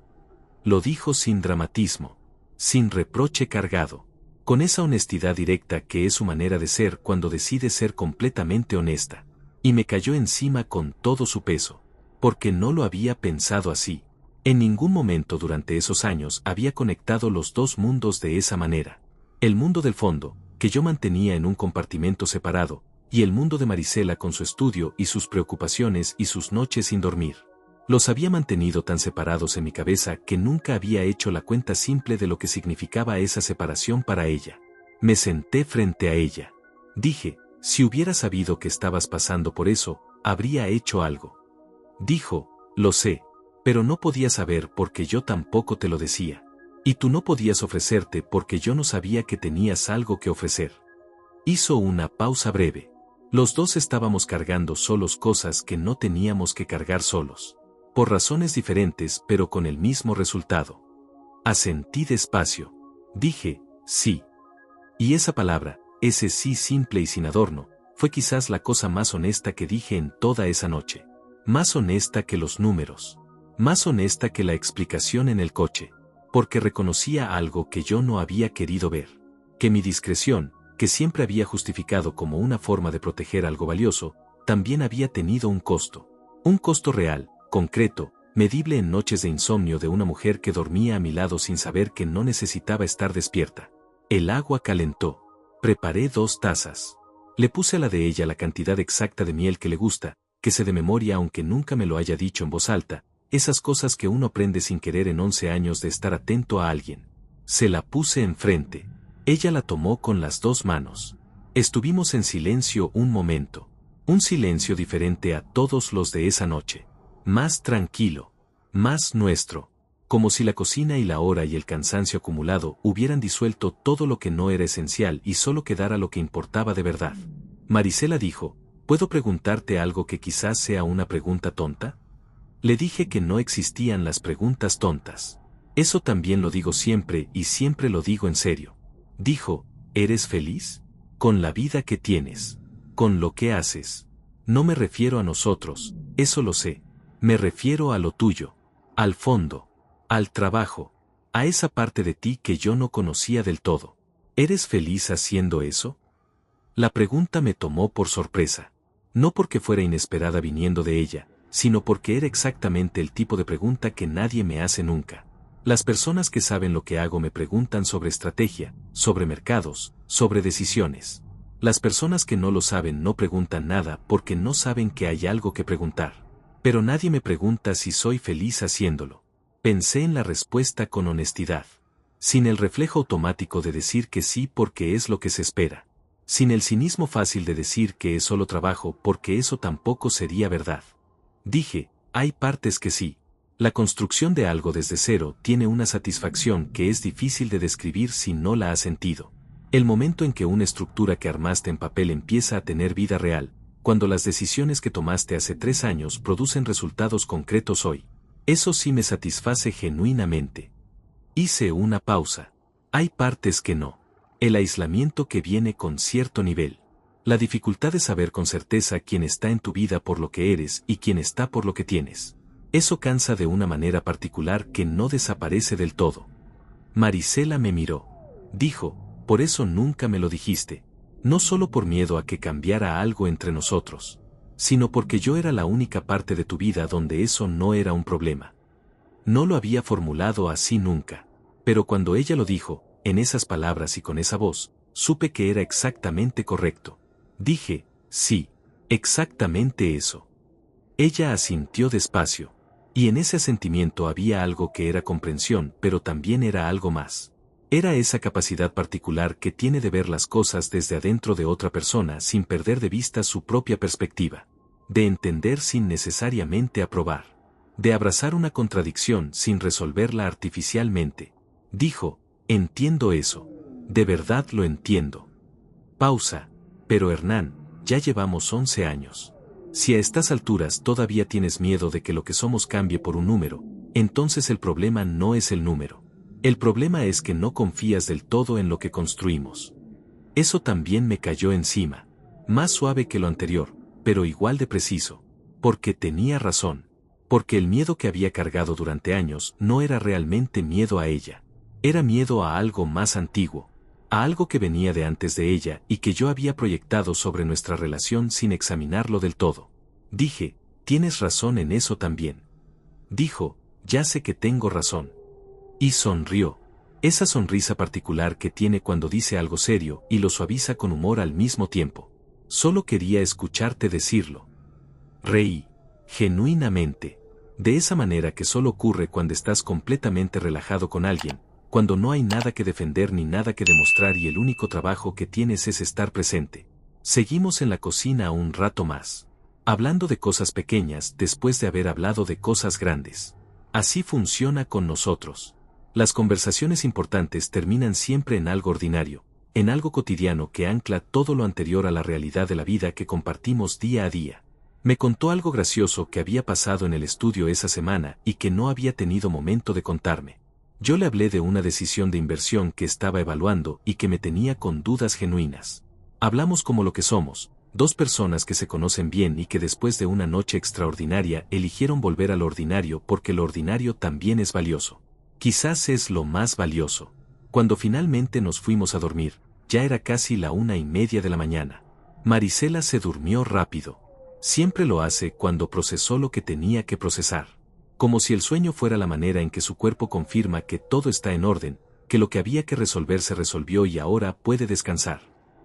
Lo dijo sin dramatismo, sin reproche cargado. con esa honestidad directa que es su manera de ser cuando decide ser completamente honesta. Y me cayó encima con todo su peso, porque no lo había pensado así. En ningún momento durante esos años había conectado los dos mundos de esa manera. El mundo del fondo, que yo mantenía en un compartimento separado, y el mundo de Marisela con su estudio y sus preocupaciones y sus noches sin dormir. Los había mantenido tan separados en mi cabeza que nunca había hecho la cuenta simple de lo que significaba esa separación para ella. Me senté frente a ella. Dije, si hubiera sabido que estabas pasando por eso, habría hecho algo. Dijo, lo sé, pero no podía saber porque yo tampoco te lo decía. Y tú no podías ofrecerte porque yo no sabía que tenías algo que ofrecer. Hizo una pausa breve. Los dos estábamos cargando solos cosas que no teníamos que cargar solos. Por razones diferentes pero con el mismo resultado. Asentí despacio. Dije, sí. Y esa palabra, ese sí simple y sin adorno, fue quizás la cosa más honesta que dije en toda esa noche. Más honesta que los números. Más honesta que la explicación en el coche. Porque reconocía algo que yo no había querido ver. Que mi discreción, que siempre había justificado como una forma de proteger algo valioso, también había tenido un costo. Un costo real, concreto, medible en noches de insomnio de una mujer que dormía a mi lado sin saber que no necesitaba estar despierta. El agua calentó. Preparé 2 tazas. Le puse a la de ella la cantidad exacta de miel que le gusta, que sé de memoria aunque nunca me lo haya dicho en voz alta, esas cosas que uno aprende sin querer en 11 años de estar atento a alguien. Se la puse enfrente. Ella la tomó con las 2 manos. Estuvimos en silencio un momento. Un silencio diferente a todos los de esa noche. Más tranquilo. Más nuestro. Como si la cocina y la hora y el cansancio acumulado hubieran disuelto todo lo que no era esencial y solo quedara lo que importaba de verdad. Marisela dijo, ¿puedo preguntarte algo que quizás sea una pregunta tonta? Le dije que no existían las preguntas tontas. Eso también lo digo siempre y siempre lo digo en serio. Dijo, ¿eres feliz? Con la vida que tienes. Con lo que haces. No me refiero a nosotros, eso lo sé. Me refiero a lo tuyo. Al fondo. Al trabajo. A esa parte de ti que yo no conocía del todo. ¿Eres feliz haciendo eso? La pregunta me tomó por sorpresa. No porque fuera inesperada viniendo de ella, sino porque era exactamente el tipo de pregunta que nadie me hace nunca. Las personas que saben lo que hago me preguntan sobre estrategia, sobre mercados, sobre decisiones. Las personas que no lo saben no preguntan nada porque no saben que hay algo que preguntar. Pero nadie me pregunta si soy feliz haciéndolo. Pensé en la respuesta con honestidad. Sin el reflejo automático de decir que sí porque es lo que se espera. Sin el cinismo fácil de decir que es solo trabajo porque eso tampoco sería verdad. Dije, hay partes que sí. La construcción de algo desde cero tiene una satisfacción que es difícil de describir si no la has sentido. El momento en que una estructura que armaste en papel empieza a tener vida real, cuando las decisiones que tomaste hace 3 años producen resultados concretos hoy. Eso sí me satisface genuinamente. Hice una pausa. Hay partes que no. El aislamiento que viene con cierto nivel. La dificultad de saber con certeza quién está en tu vida por lo que eres y quién está por lo que tienes. Eso cansa de una manera particular que no desaparece del todo. Marisela me miró. Dijo, por eso nunca me lo dijiste. No solo por miedo a que cambiara algo entre nosotros, sino porque yo era la única parte de tu vida donde eso no era un problema. No lo había formulado así nunca. Pero cuando ella lo dijo, en esas palabras y con esa voz, supe que era exactamente correcto. Dije, sí, exactamente eso. Ella asintió despacio. Y en ese asentimiento había algo que era comprensión, pero también era algo más. Era esa capacidad particular que tiene de ver las cosas desde adentro de otra persona sin perder de vista su propia perspectiva. De entender sin necesariamente aprobar. De abrazar una contradicción sin resolverla artificialmente. Dijo, entiendo eso. De verdad lo entiendo. Pausa. Pero Hernán, ya llevamos 11 años. Si a estas alturas todavía tienes miedo de que lo que somos cambie por un número, entonces el problema no es el número. El problema es que no confías del todo en lo que construimos. Eso también me cayó encima. Más suave que lo anterior, pero igual de preciso. Porque tenía razón. Porque el miedo que había cargado durante años no era realmente miedo a ella. Era miedo a algo más antiguo. a algo que venía de antes de ella y que yo había proyectado sobre nuestra relación sin examinarlo del todo. Dije, tienes razón en eso también. Dijo, ya sé que tengo razón. Y sonrió. Esa sonrisa particular que tiene cuando dice algo serio y lo suaviza con humor al mismo tiempo. Solo quería escucharte decirlo. Reí, genuinamente. De esa manera que solo ocurre cuando estás completamente relajado con alguien, cuando no hay nada que defender ni nada que demostrar y el único trabajo que tienes es estar presente. Seguimos en la cocina un rato más, hablando de cosas pequeñas después de haber hablado de cosas grandes. Así funciona con nosotros. Las conversaciones importantes terminan siempre en algo ordinario, en algo cotidiano que ancla todo lo anterior a la realidad de la vida que compartimos día a día. Me contó algo gracioso que había pasado en el estudio esa semana y que no había tenido momento de contarme. Yo le hablé de una decisión de inversión que estaba evaluando y que me tenía con dudas genuinas. Hablamos como lo que somos, dos personas que se conocen bien y que después de una noche extraordinaria eligieron volver a lo ordinario porque lo ordinario también es valioso. Quizás es lo más valioso. Cuando finalmente nos fuimos a dormir, ya era casi la 1:30 de la mañana. Marisela se durmió rápido. Siempre lo hace cuando procesó lo que tenía que procesar. Como si el sueño fuera la manera en que su cuerpo confirma que todo está en orden, que lo que había que resolver se resolvió y ahora puede descansar.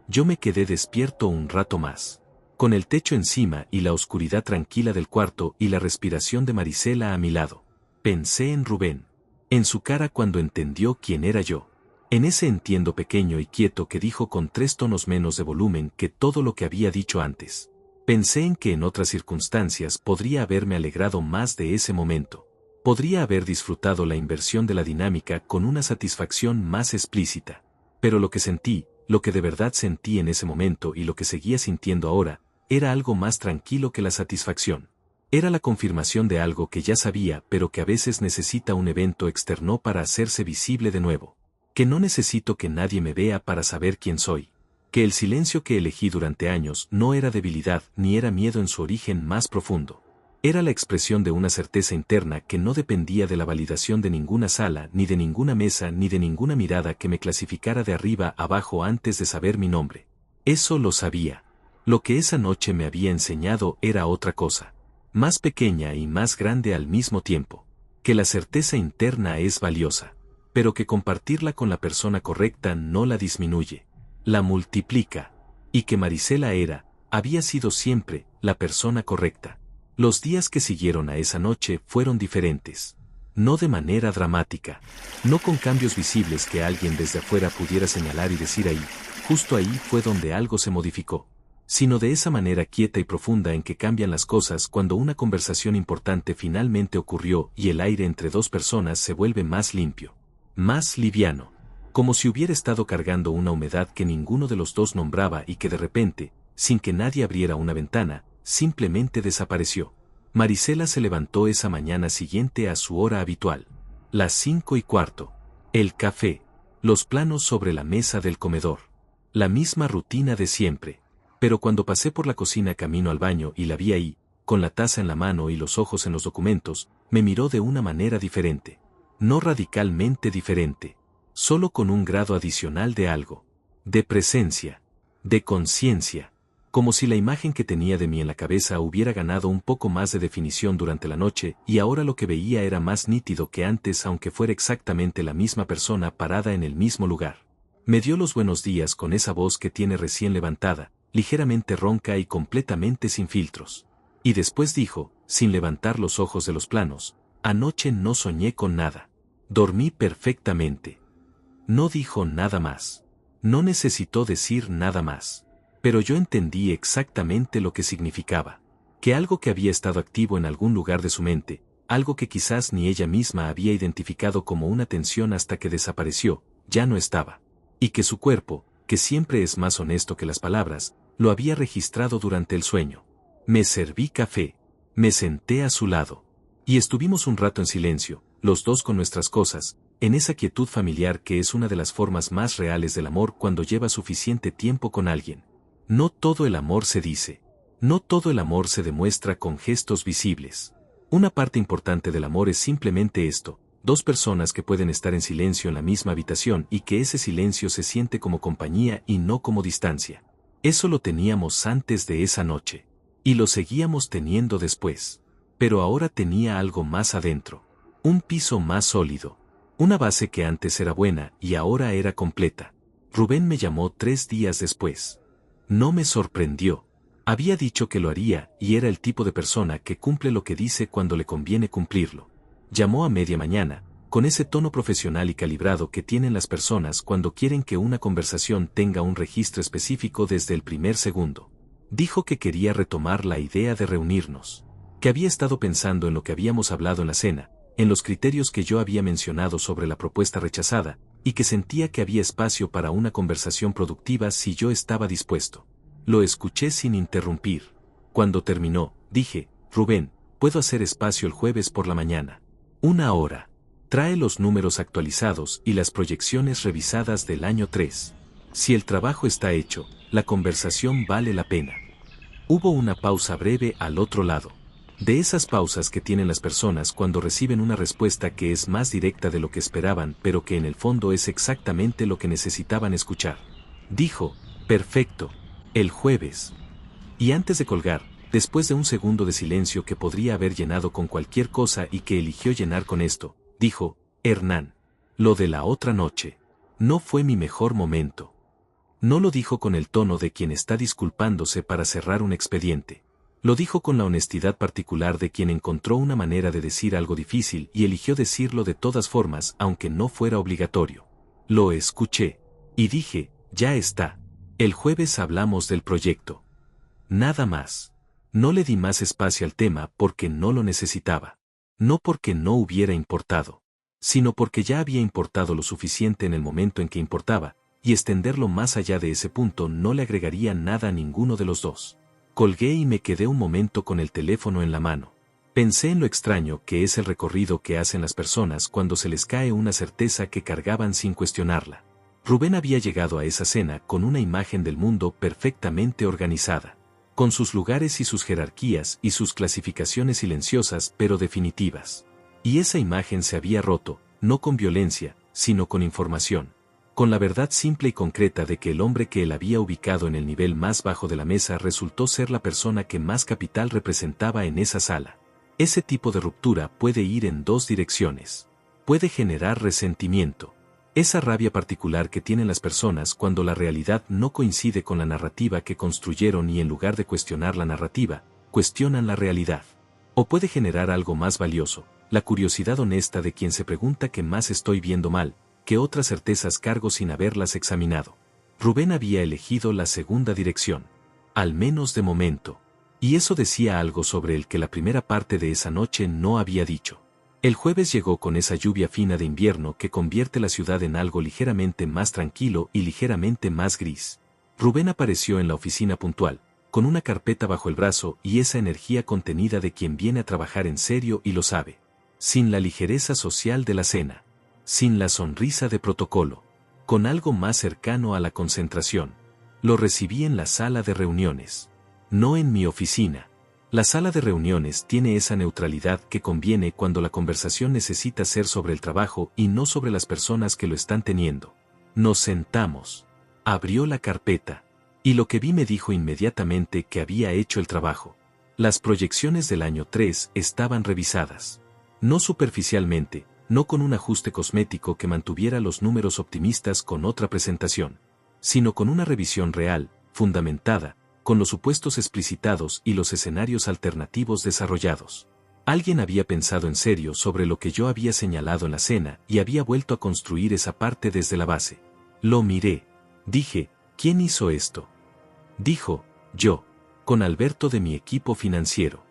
Yo me quedé despierto un rato más. Con el techo encima y la oscuridad tranquila del cuarto y la respiración de Marisela a mi lado. Pensé en Rubén. En su cara cuando entendió quién era yo. En ese entiendo pequeño y quieto que dijo con 3 tonos menos de volumen que todo lo que había dicho antes. Pensé en que en otras circunstancias podría haberme alegrado más de ese momento. Podría haber disfrutado la inversión de la dinámica con una satisfacción más explícita. Pero lo que sentí, lo que de verdad sentí en ese momento y lo que seguía sintiendo ahora, era algo más tranquilo que la satisfacción. Era la confirmación de algo que ya sabía pero que a veces necesita un evento externo para hacerse visible de nuevo. Que no necesito que nadie me vea para saber quién soy. Que el silencio que elegí durante años no era debilidad ni era miedo en su origen más profundo. Era la expresión de una certeza interna que no dependía de la validación de ninguna sala, ni de ninguna mesa, ni de ninguna mirada que me clasificara de arriba abajo antes de saber mi nombre. Eso lo sabía. Lo que esa noche me había enseñado era otra cosa. Más pequeña y más grande al mismo tiempo. Que la certeza interna es valiosa. Pero que compartirla con la persona correcta no la disminuye. La multiplica. Y que Marisela había sido siempre, la persona correcta. Los días que siguieron a esa noche fueron diferentes. No de manera dramática. No con cambios visibles que alguien desde afuera pudiera señalar y decir ahí, justo ahí fue donde algo se modificó. Sino de esa manera quieta y profunda en que cambian las cosas cuando una conversación importante finalmente ocurrió y el aire entre dos personas se vuelve más limpio. Más liviano. Como si hubiera estado cargando una humedad que ninguno de los dos nombraba y que de repente, sin que nadie abriera una ventana, simplemente desapareció. Marisela se levantó esa mañana siguiente a su hora habitual. Las 5:15. El café. Los planos sobre la mesa del comedor. La misma rutina de siempre. Pero cuando pasé por la cocina camino al baño y la vi ahí, con la taza en la mano y los ojos en los documentos, me miró de una manera diferente. No radicalmente diferente. Solo con un grado adicional de algo. De presencia. De conciencia. Como si la imagen que tenía de mí en la cabeza hubiera ganado un poco más de definición durante la noche y ahora lo que veía era más nítido que antes aunque fuera exactamente la misma persona parada en el mismo lugar. Me dio los buenos días con esa voz que tiene recién levantada, ligeramente ronca y completamente sin filtros. Y después dijo, sin levantar los ojos de los planos, anoche no soñé con nada. Dormí perfectamente. No dijo nada más. No necesitó decir nada más. Pero yo entendí exactamente lo que significaba. Que algo que había estado activo en algún lugar de su mente, algo que quizás ni ella misma había identificado como una tensión hasta que desapareció, ya no estaba. Y que su cuerpo, que siempre es más honesto que las palabras, lo había registrado durante el sueño. Me serví café. Me senté a su lado. Y estuvimos un rato en silencio, los dos con nuestras cosas, en esa quietud familiar que es una de las formas más reales del amor cuando lleva suficiente tiempo con alguien. No todo el amor se dice. No todo el amor se demuestra con gestos visibles. Una parte importante del amor es simplemente esto, Dos personas que pueden estar en silencio en la misma habitación y que ese silencio se siente como compañía y no como distancia. Eso lo teníamos antes de esa noche. Y lo seguíamos teniendo después. Pero ahora tenía algo más adentro. Un piso más sólido. Una base que antes era buena y ahora era completa. Rubén me llamó 3 días después. No me sorprendió. Había dicho que lo haría y era el tipo de persona que cumple lo que dice cuando le conviene cumplirlo. Llamó a media mañana, con ese tono profesional y calibrado que tienen las personas cuando quieren que una conversación tenga un registro específico desde el primer segundo. Dijo que quería retomar la idea de reunirnos. Que había estado pensando en lo que habíamos hablado en la cena, en los criterios que yo había mencionado sobre la propuesta rechazada, y que sentía que había espacio para una conversación productiva si yo estaba dispuesto. Lo escuché sin interrumpir. Cuando terminó, dije, Rubén, puedo hacer espacio el jueves por la mañana. 1 hora. Trae los números actualizados y las proyecciones revisadas del año 3. Si el trabajo está hecho, la conversación vale la pena. Hubo una pausa breve al otro lado. De esas pausas que tienen las personas cuando reciben una respuesta que es más directa de lo que esperaban, pero que en el fondo es exactamente lo que necesitaban escuchar. Dijo, perfecto, el jueves. Y antes de colgar, después de un segundo de silencio que podría haber llenado con cualquier cosa y que eligió llenar con esto, dijo, Hernán, lo de la otra noche, no fue mi mejor momento. No lo dijo con el tono de quien está disculpándose para cerrar un expediente. Lo dijo con la honestidad particular de quien encontró una manera de decir algo difícil y eligió decirlo de todas formas aunque no fuera obligatorio. Lo escuché. Y dije, ya está. El jueves hablamos del proyecto. Nada más. No le di más espacio al tema porque no lo necesitaba. No porque no hubiera importado, sino porque ya había importado lo suficiente en el momento en que importaba, y extenderlo más allá de ese punto no le agregaría nada a ninguno de los dos. Colgué y me quedé un momento con el teléfono en la mano. Pensé en lo extraño que es el recorrido que hacen las personas cuando se les cae una certeza que cargaban sin cuestionarla. Rubén había llegado a esa cena con una imagen del mundo perfectamente organizada, con sus lugares y sus jerarquías y sus clasificaciones silenciosas pero definitivas. Y esa imagen se había roto, no con violencia, sino con información. Con la verdad simple y concreta de que el hombre que él había ubicado en el nivel más bajo de la mesa resultó ser la persona que más capital representaba en esa sala. Ese tipo de ruptura puede ir en dos direcciones. Puede generar resentimiento. Esa rabia particular que tienen las personas cuando la realidad no coincide con la narrativa que construyeron y en lugar de cuestionar la narrativa, cuestionan la realidad. O puede generar algo más valioso, la curiosidad honesta de quien se pregunta qué más estoy viendo mal, que otras certezas cargo sin haberlas examinado. Rubén había elegido la segunda dirección. Al menos de momento. Y eso decía algo sobre el que la primera parte de esa noche no había dicho. El jueves llegó con esa lluvia fina de invierno que convierte la ciudad en algo ligeramente más tranquilo y ligeramente más gris. Rubén apareció en la oficina puntual, con una carpeta bajo el brazo y esa energía contenida de quien viene a trabajar en serio y lo sabe. Sin la ligereza social de la cena. Sin la sonrisa de protocolo. Con algo más cercano a la concentración. Lo recibí en la sala de reuniones. No en mi oficina. La sala de reuniones tiene esa neutralidad que conviene cuando la conversación necesita ser sobre el trabajo y no sobre las personas que lo están teniendo. Nos sentamos. Abrió la carpeta. Y lo que vi me dijo inmediatamente que había hecho el trabajo. Las proyecciones del año 3 estaban revisadas. No superficialmente, no con un ajuste cosmético que mantuviera los números optimistas con otra presentación, sino con una revisión real, fundamentada, con los supuestos explicitados y los escenarios alternativos desarrollados. Alguien había pensado en serio sobre lo que yo había señalado en la cena y había vuelto a construir esa parte desde la base. Lo miré. Dije, ¿quién hizo esto? Dijo, yo, con Alberto de mi equipo financiero.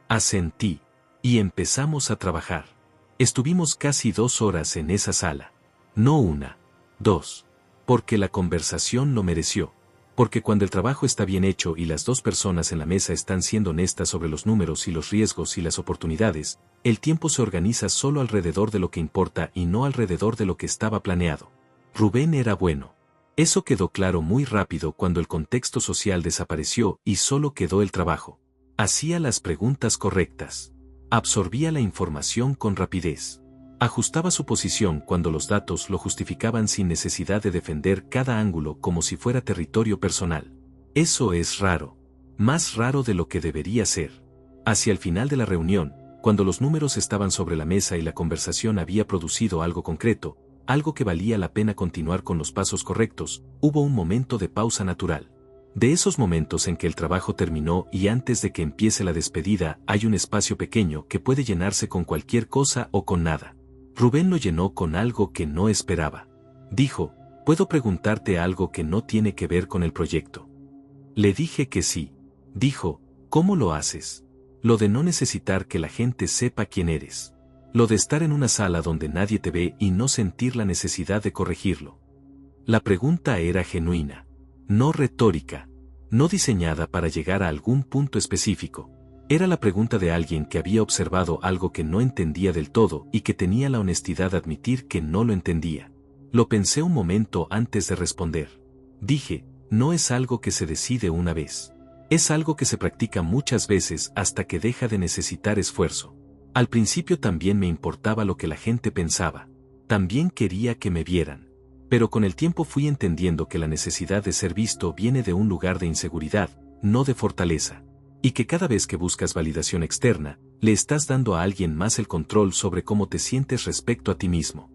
Asentí. Y empezamos a trabajar. Estuvimos casi 2 horas en esa sala. No 1, 2. Porque la conversación lo mereció. Porque cuando el trabajo está bien hecho y las dos personas en la mesa están siendo honestas sobre los números y los riesgos y las oportunidades, el tiempo se organiza solo alrededor de lo que importa y no alrededor de lo que estaba planeado. Rubén era bueno. Eso quedó claro muy rápido cuando el contexto social desapareció y solo quedó el trabajo. Hacía las preguntas correctas. Absorbía la información con rapidez. Ajustaba su posición cuando los datos lo justificaban sin necesidad de defender cada ángulo como si fuera territorio personal. Eso es raro. Más raro de lo que debería ser. Hacia el final de la reunión, cuando los números estaban sobre la mesa y la conversación había producido algo concreto, algo que valía la pena continuar con los pasos correctos, hubo un momento de pausa natural. De esos momentos en que el trabajo terminó y antes de que empiece la despedida hay un espacio pequeño que puede llenarse con cualquier cosa o con nada. Rubén lo llenó con algo que no esperaba. Dijo, ¿puedo preguntarte algo que no tiene que ver con el proyecto? Le dije que sí. Dijo, ¿cómo lo haces? Lo de no necesitar que la gente sepa quién eres. Lo de estar en una sala donde nadie te ve y no sentir la necesidad de corregirlo. La pregunta era genuina. No retórica. No diseñada para llegar a algún punto específico. Era la pregunta de alguien que había observado algo que no entendía del todo y que tenía la honestidad de admitir que no lo entendía. Lo pensé un momento antes de responder. Dije, no es algo que se decide una vez. Es algo que se practica muchas veces hasta que deja de necesitar esfuerzo. Al principio también me importaba lo que la gente pensaba. También quería que me vieran. Pero con el tiempo fui entendiendo que la necesidad de ser visto viene de un lugar de inseguridad, no de fortaleza. Y que cada vez que buscas validación externa, le estás dando a alguien más el control sobre cómo te sientes respecto a ti mismo.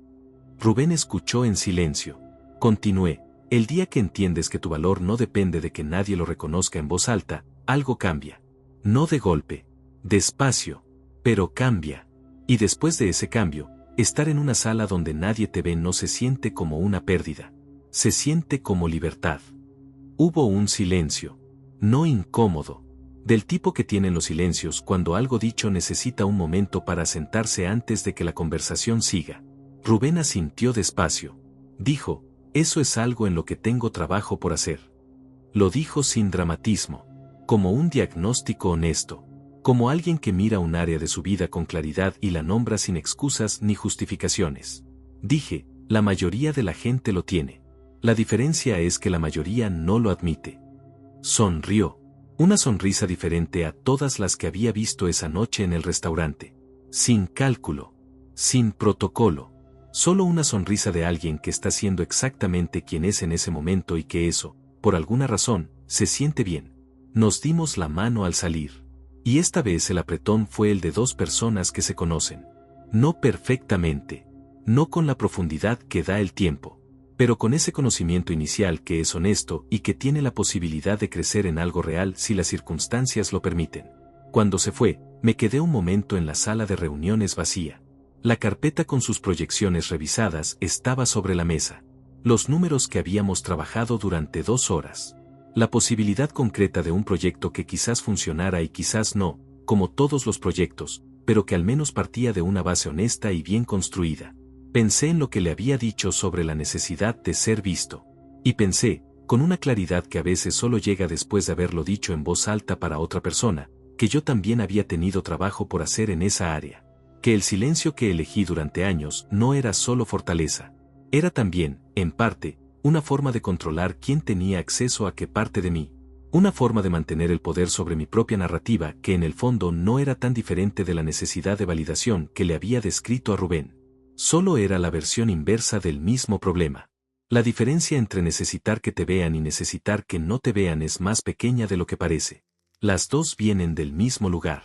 Rubén escuchó en silencio. Continué, el día que entiendes que tu valor no depende de que nadie lo reconozca en voz alta, algo cambia. No de golpe, despacio, pero cambia. Y después de ese cambio, estar en una sala donde nadie te ve no se siente como una pérdida. Se siente como libertad. Hubo un silencio. No incómodo. Del tipo que tienen los silencios cuando algo dicho necesita un momento para asentarse antes de que la conversación siga. Rubén asintió despacio. Dijo, eso es algo en lo que tengo trabajo por hacer. Lo dijo sin dramatismo. Como un diagnóstico honesto. Como alguien que mira un área de su vida con claridad y la nombra sin excusas ni justificaciones. Dije, la mayoría de la gente lo tiene. La diferencia es que la mayoría no lo admite. Sonrió. Una sonrisa diferente a todas las que había visto esa noche en el restaurante. Sin cálculo. Sin protocolo. Solo una sonrisa de alguien que está siendo exactamente quien es en ese momento y que eso, por alguna razón, se siente bien. Nos dimos la mano al salir. Y esta vez el apretón fue el de dos personas que se conocen. No perfectamente. No con la profundidad que da el tiempo. Pero con ese conocimiento inicial que es honesto y que tiene la posibilidad de crecer en algo real si las circunstancias lo permiten. Cuando se fue, me quedé un momento en la sala de reuniones vacía. La carpeta con sus proyecciones revisadas estaba sobre la mesa. Los números que habíamos trabajado durante 2 horas. La posibilidad concreta de un proyecto que quizás funcionara y quizás no, como todos los proyectos, pero que al menos partía de una base honesta y bien construida. Pensé en lo que le había dicho sobre la necesidad de ser visto. Y pensé, con una claridad que a veces solo llega después de haberlo dicho en voz alta para otra persona, que yo también había tenido trabajo por hacer en esa área. Que el silencio que elegí durante años no era solo fortaleza. Era también, en parte, una forma de controlar quién tenía acceso a qué parte de mí. Una forma de mantener el poder sobre mi propia narrativa que en el fondo no era tan diferente de la necesidad de validación que le había descrito a Rubén. Solo era la versión inversa del mismo problema. La diferencia entre necesitar que te vean y necesitar que no te vean es más pequeña de lo que parece. Las dos vienen del mismo lugar.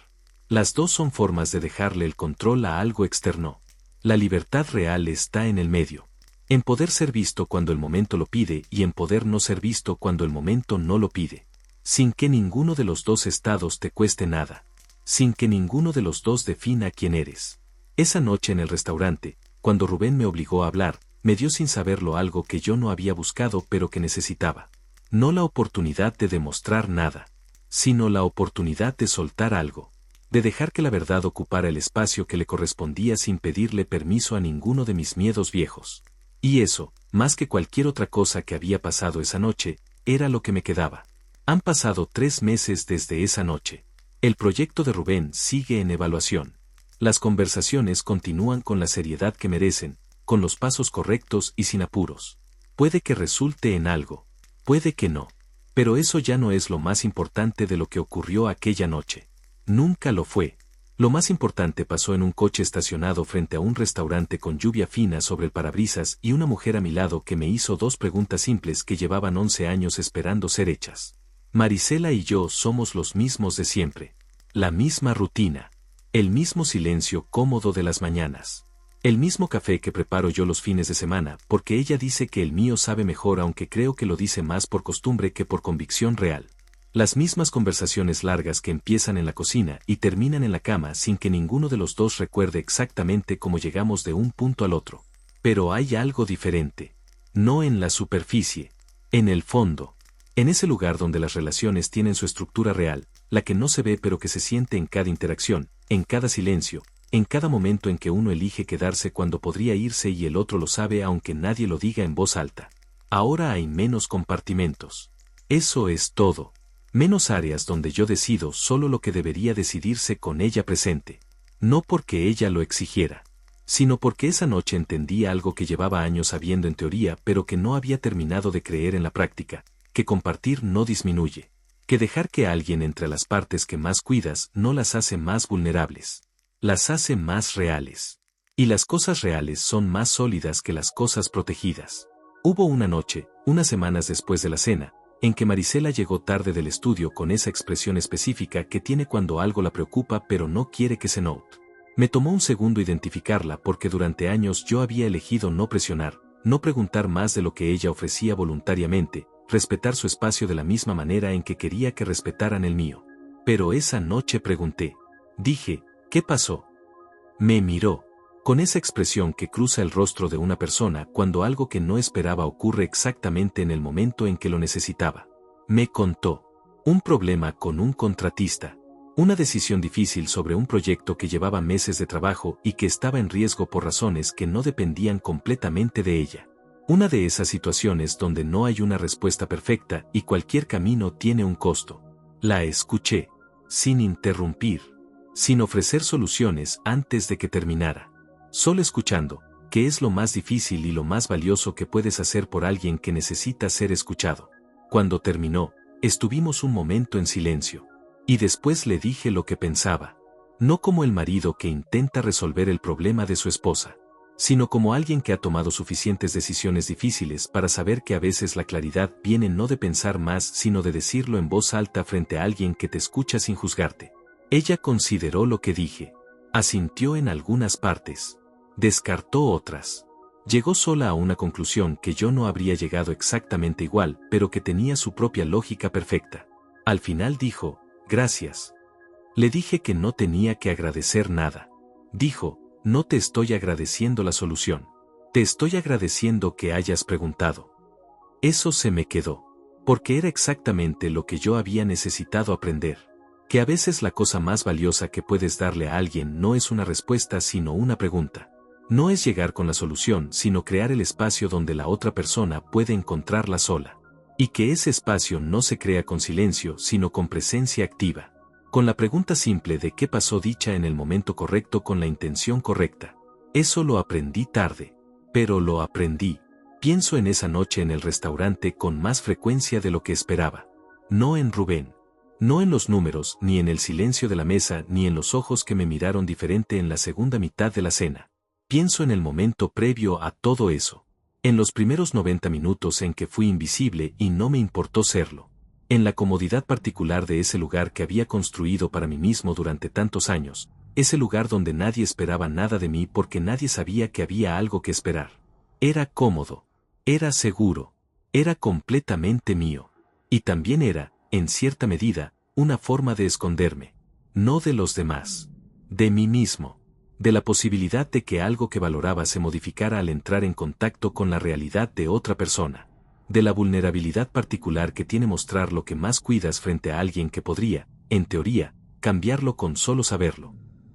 Las dos son formas de dejarle el control a algo externo. La libertad real está en el medio. En poder ser visto cuando el momento lo pide y en poder no ser visto cuando el momento no lo pide. Sin que ninguno de los dos estados te cueste nada. Sin que ninguno de los dos defina quién eres. Esa noche en el restaurante, cuando Rubén me obligó a hablar, me dio sin saberlo algo que yo no había buscado pero que necesitaba. No la oportunidad de demostrar nada, sino la oportunidad de soltar algo. De dejar que la verdad ocupara el espacio que le correspondía sin pedirle permiso a ninguno de mis miedos viejos. Y eso, más que cualquier otra cosa que había pasado esa noche, era lo que me quedaba. Han pasado 3 meses desde esa noche. El proyecto de Rubén sigue en evaluación. Las conversaciones continúan con la seriedad que merecen, con los pasos correctos y sin apuros. Puede que resulte en algo, puede que no. Pero eso ya no es lo más importante de lo que ocurrió aquella noche. Nunca lo fue. Lo más importante pasó en un coche estacionado frente a un restaurante con lluvia fina sobre el parabrisas y una mujer a mi lado que me hizo dos preguntas simples que llevaban 11 años esperando ser hechas. Marisela y yo somos los mismos de siempre. La misma rutina. El mismo silencio cómodo de las mañanas. El mismo café que preparo yo los fines de semana, porque ella dice que el mío sabe mejor, aunque creo que lo dice más por costumbre que por convicción real. Las mismas conversaciones largas que empiezan en la cocina y terminan en la cama sin que ninguno de los dos recuerde exactamente cómo llegamos de un punto al otro. Pero hay algo diferente. No en la superficie, en el fondo. En ese lugar donde las relaciones tienen su estructura real, la que no se ve pero que se siente en cada interacción, en cada silencio, en cada momento en que uno elige quedarse cuando podría irse y el otro lo sabe aunque nadie lo diga en voz alta. Ahora hay menos compartimentos. Eso es todo. Menos áreas donde yo decido solo lo que debería decidirse con ella presente. No porque ella lo exigiera, sino porque esa noche entendí algo que llevaba años sabiendo en teoría pero que no había terminado de creer en la práctica, que compartir no disminuye, que dejar que alguien entre las partes que más cuidas no las hace más vulnerables, las hace más reales. Y las cosas reales son más sólidas que las cosas protegidas. Hubo una noche, unas semanas después de la cena, en que Marisela llegó tarde del estudio con esa expresión específica que tiene cuando algo la preocupa pero no quiere que se note. Me tomó un segundo identificarla porque durante años yo había elegido no presionar, no preguntar más de lo que ella ofrecía voluntariamente, respetar su espacio de la misma manera en que quería que respetaran el mío. Pero esa noche pregunté. Dije, ¿qué pasó? Me miró, con esa expresión que cruza el rostro de una persona cuando algo que no esperaba ocurre exactamente en el momento en que lo necesitaba. Me contó. Un problema con un contratista. Una decisión difícil sobre un proyecto que llevaba meses de trabajo y que estaba en riesgo por razones que no dependían completamente de ella. Una de esas situaciones donde no hay una respuesta perfecta y cualquier camino tiene un costo. La escuché, sin interrumpir, sin ofrecer soluciones antes de que terminara. Solo escuchando, que es lo más difícil y lo más valioso que puedes hacer por alguien que necesita ser escuchado. Cuando terminó, estuvimos un momento en silencio. Y después le dije lo que pensaba. No como el marido que intenta resolver el problema de su esposa, sino como alguien que ha tomado suficientes decisiones difíciles para saber que a veces la claridad viene no de pensar más sino de decirlo en voz alta frente a alguien que te escucha sin juzgarte. Ella consideró lo que dije. Asintió en algunas partes. Descartó otras. Llegó sola a una conclusión que yo no habría llegado exactamente igual, pero que tenía su propia lógica perfecta. Al final dijo, gracias. Le dije que no tenía que agradecer nada. Dijo, no te estoy agradeciendo la solución. Te estoy agradeciendo que hayas preguntado. Eso se me quedó. Porque era exactamente lo que yo había necesitado aprender. Que a veces la cosa más valiosa que puedes darle a alguien no es una respuesta sino una pregunta. No es llegar con la solución sino crear el espacio donde la otra persona puede encontrarla sola. Y que ese espacio no se crea con silencio sino con presencia activa. Con la pregunta simple de qué pasó dicha en el momento correcto con la intención correcta. Eso lo aprendí tarde. Pero lo aprendí. Pienso en esa noche en el restaurante con más frecuencia de lo que esperaba. No en Rubén. No en los números, ni en el silencio de la mesa, ni en los ojos que me miraron diferente en la segunda mitad de la cena. Pienso en el momento previo a todo eso. En los primeros 90 minutos en que fui invisible y no me importó serlo. En la comodidad particular de ese lugar que había construido para mí mismo durante tantos años. Ese lugar donde nadie esperaba nada de mí porque nadie sabía que había algo que esperar. Era cómodo. Era seguro. Era completamente mío. Y también era, en cierta medida, una forma de esconderme. No de los demás. De mí mismo. De la posibilidad de que algo que valoraba se modificara al entrar en contacto con la realidad de otra persona. De la vulnerabilidad particular que tiene mostrar lo que más cuidas frente a alguien que podría, en teoría, cambiarlo con solo saberlo.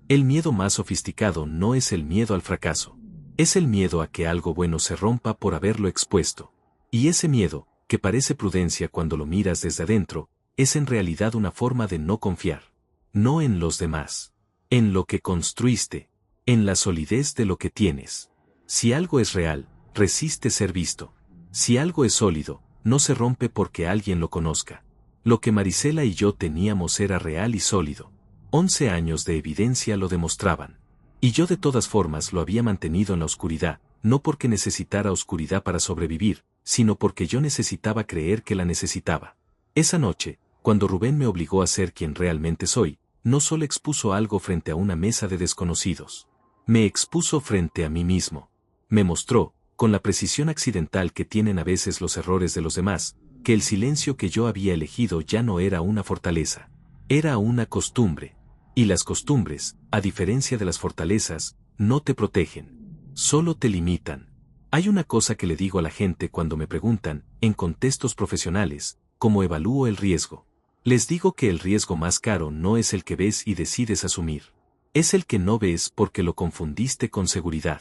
El miedo más sofisticado no es el miedo al fracaso. Es el miedo a que algo bueno se rompa por haberlo expuesto. Y ese miedo, que parece prudencia cuando lo miras desde adentro, es en realidad una forma de no confiar. No en los demás. En lo que construiste. En la solidez de lo que tienes. Si algo es real, resiste ser visto. Si algo es sólido, no se rompe porque alguien lo conozca. Lo que Marisela y yo teníamos era real y sólido. 11 años de evidencia lo demostraban. Y yo de todas formas lo había mantenido en la oscuridad, no porque necesitara oscuridad para sobrevivir, sino porque yo necesitaba creer que la necesitaba. Esa noche, cuando Rubén me obligó a ser quien realmente soy, no solo expuso algo frente a una mesa de desconocidos. Me expuso frente a mí mismo. Me mostró, con la precisión accidental que tienen a veces los errores de los demás, que el silencio que yo había elegido ya no era una fortaleza. Era una costumbre. Y las costumbres, a diferencia de las fortalezas, no te protegen. Solo te limitan. Hay una cosa que le digo a la gente cuando me preguntan, en contextos profesionales, ¿cómo evalúo el riesgo? Les digo que el riesgo más caro no es el que ves y decides asumir. Es el que no ves porque lo confundiste con seguridad.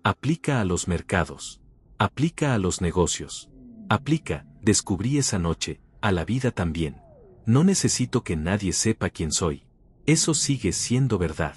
Aplica a los mercados. Aplica a los negocios. Aplica, descubrí esa noche, a la vida también. No necesito que nadie sepa quién soy. Eso sigue siendo verdad.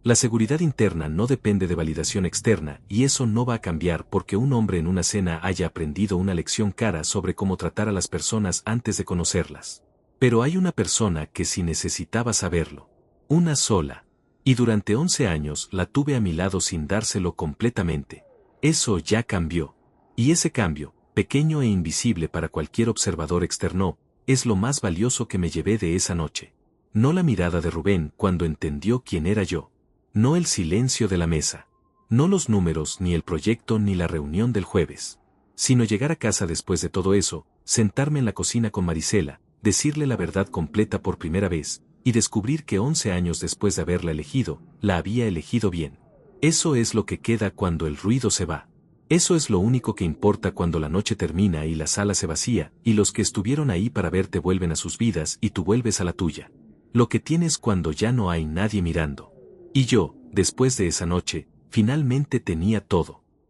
La seguridad interna no depende de validación externa y eso no va a cambiar porque un hombre en una cena haya aprendido una lección cara sobre cómo tratar a las personas antes de conocerlas. Pero hay una persona que sí necesitaba saberlo. Una sola. Y durante 11 años la tuve a mi lado sin dárselo completamente. Eso ya cambió. Y ese cambio, pequeño e invisible para cualquier observador externo, es lo más valioso que me llevé de esa noche. No la mirada de Rubén cuando entendió quién era yo. No el silencio de la mesa. No los números ni el proyecto ni la reunión del jueves. Sino llegar a casa después de todo eso, sentarme en la cocina con Marisela, decirle la verdad completa por primera vez, y descubrir que 11 años después de haberla elegido, la había elegido bien. Eso es lo que queda cuando el ruido se va. Eso es lo único que importa cuando la noche termina y la sala se vacía, y los que estuvieron ahí para verte vuelven a sus vidas y tú vuelves a la tuya. Lo que tienes cuando ya no hay nadie mirando. Y yo, después de esa noche, finalmente tenía todo.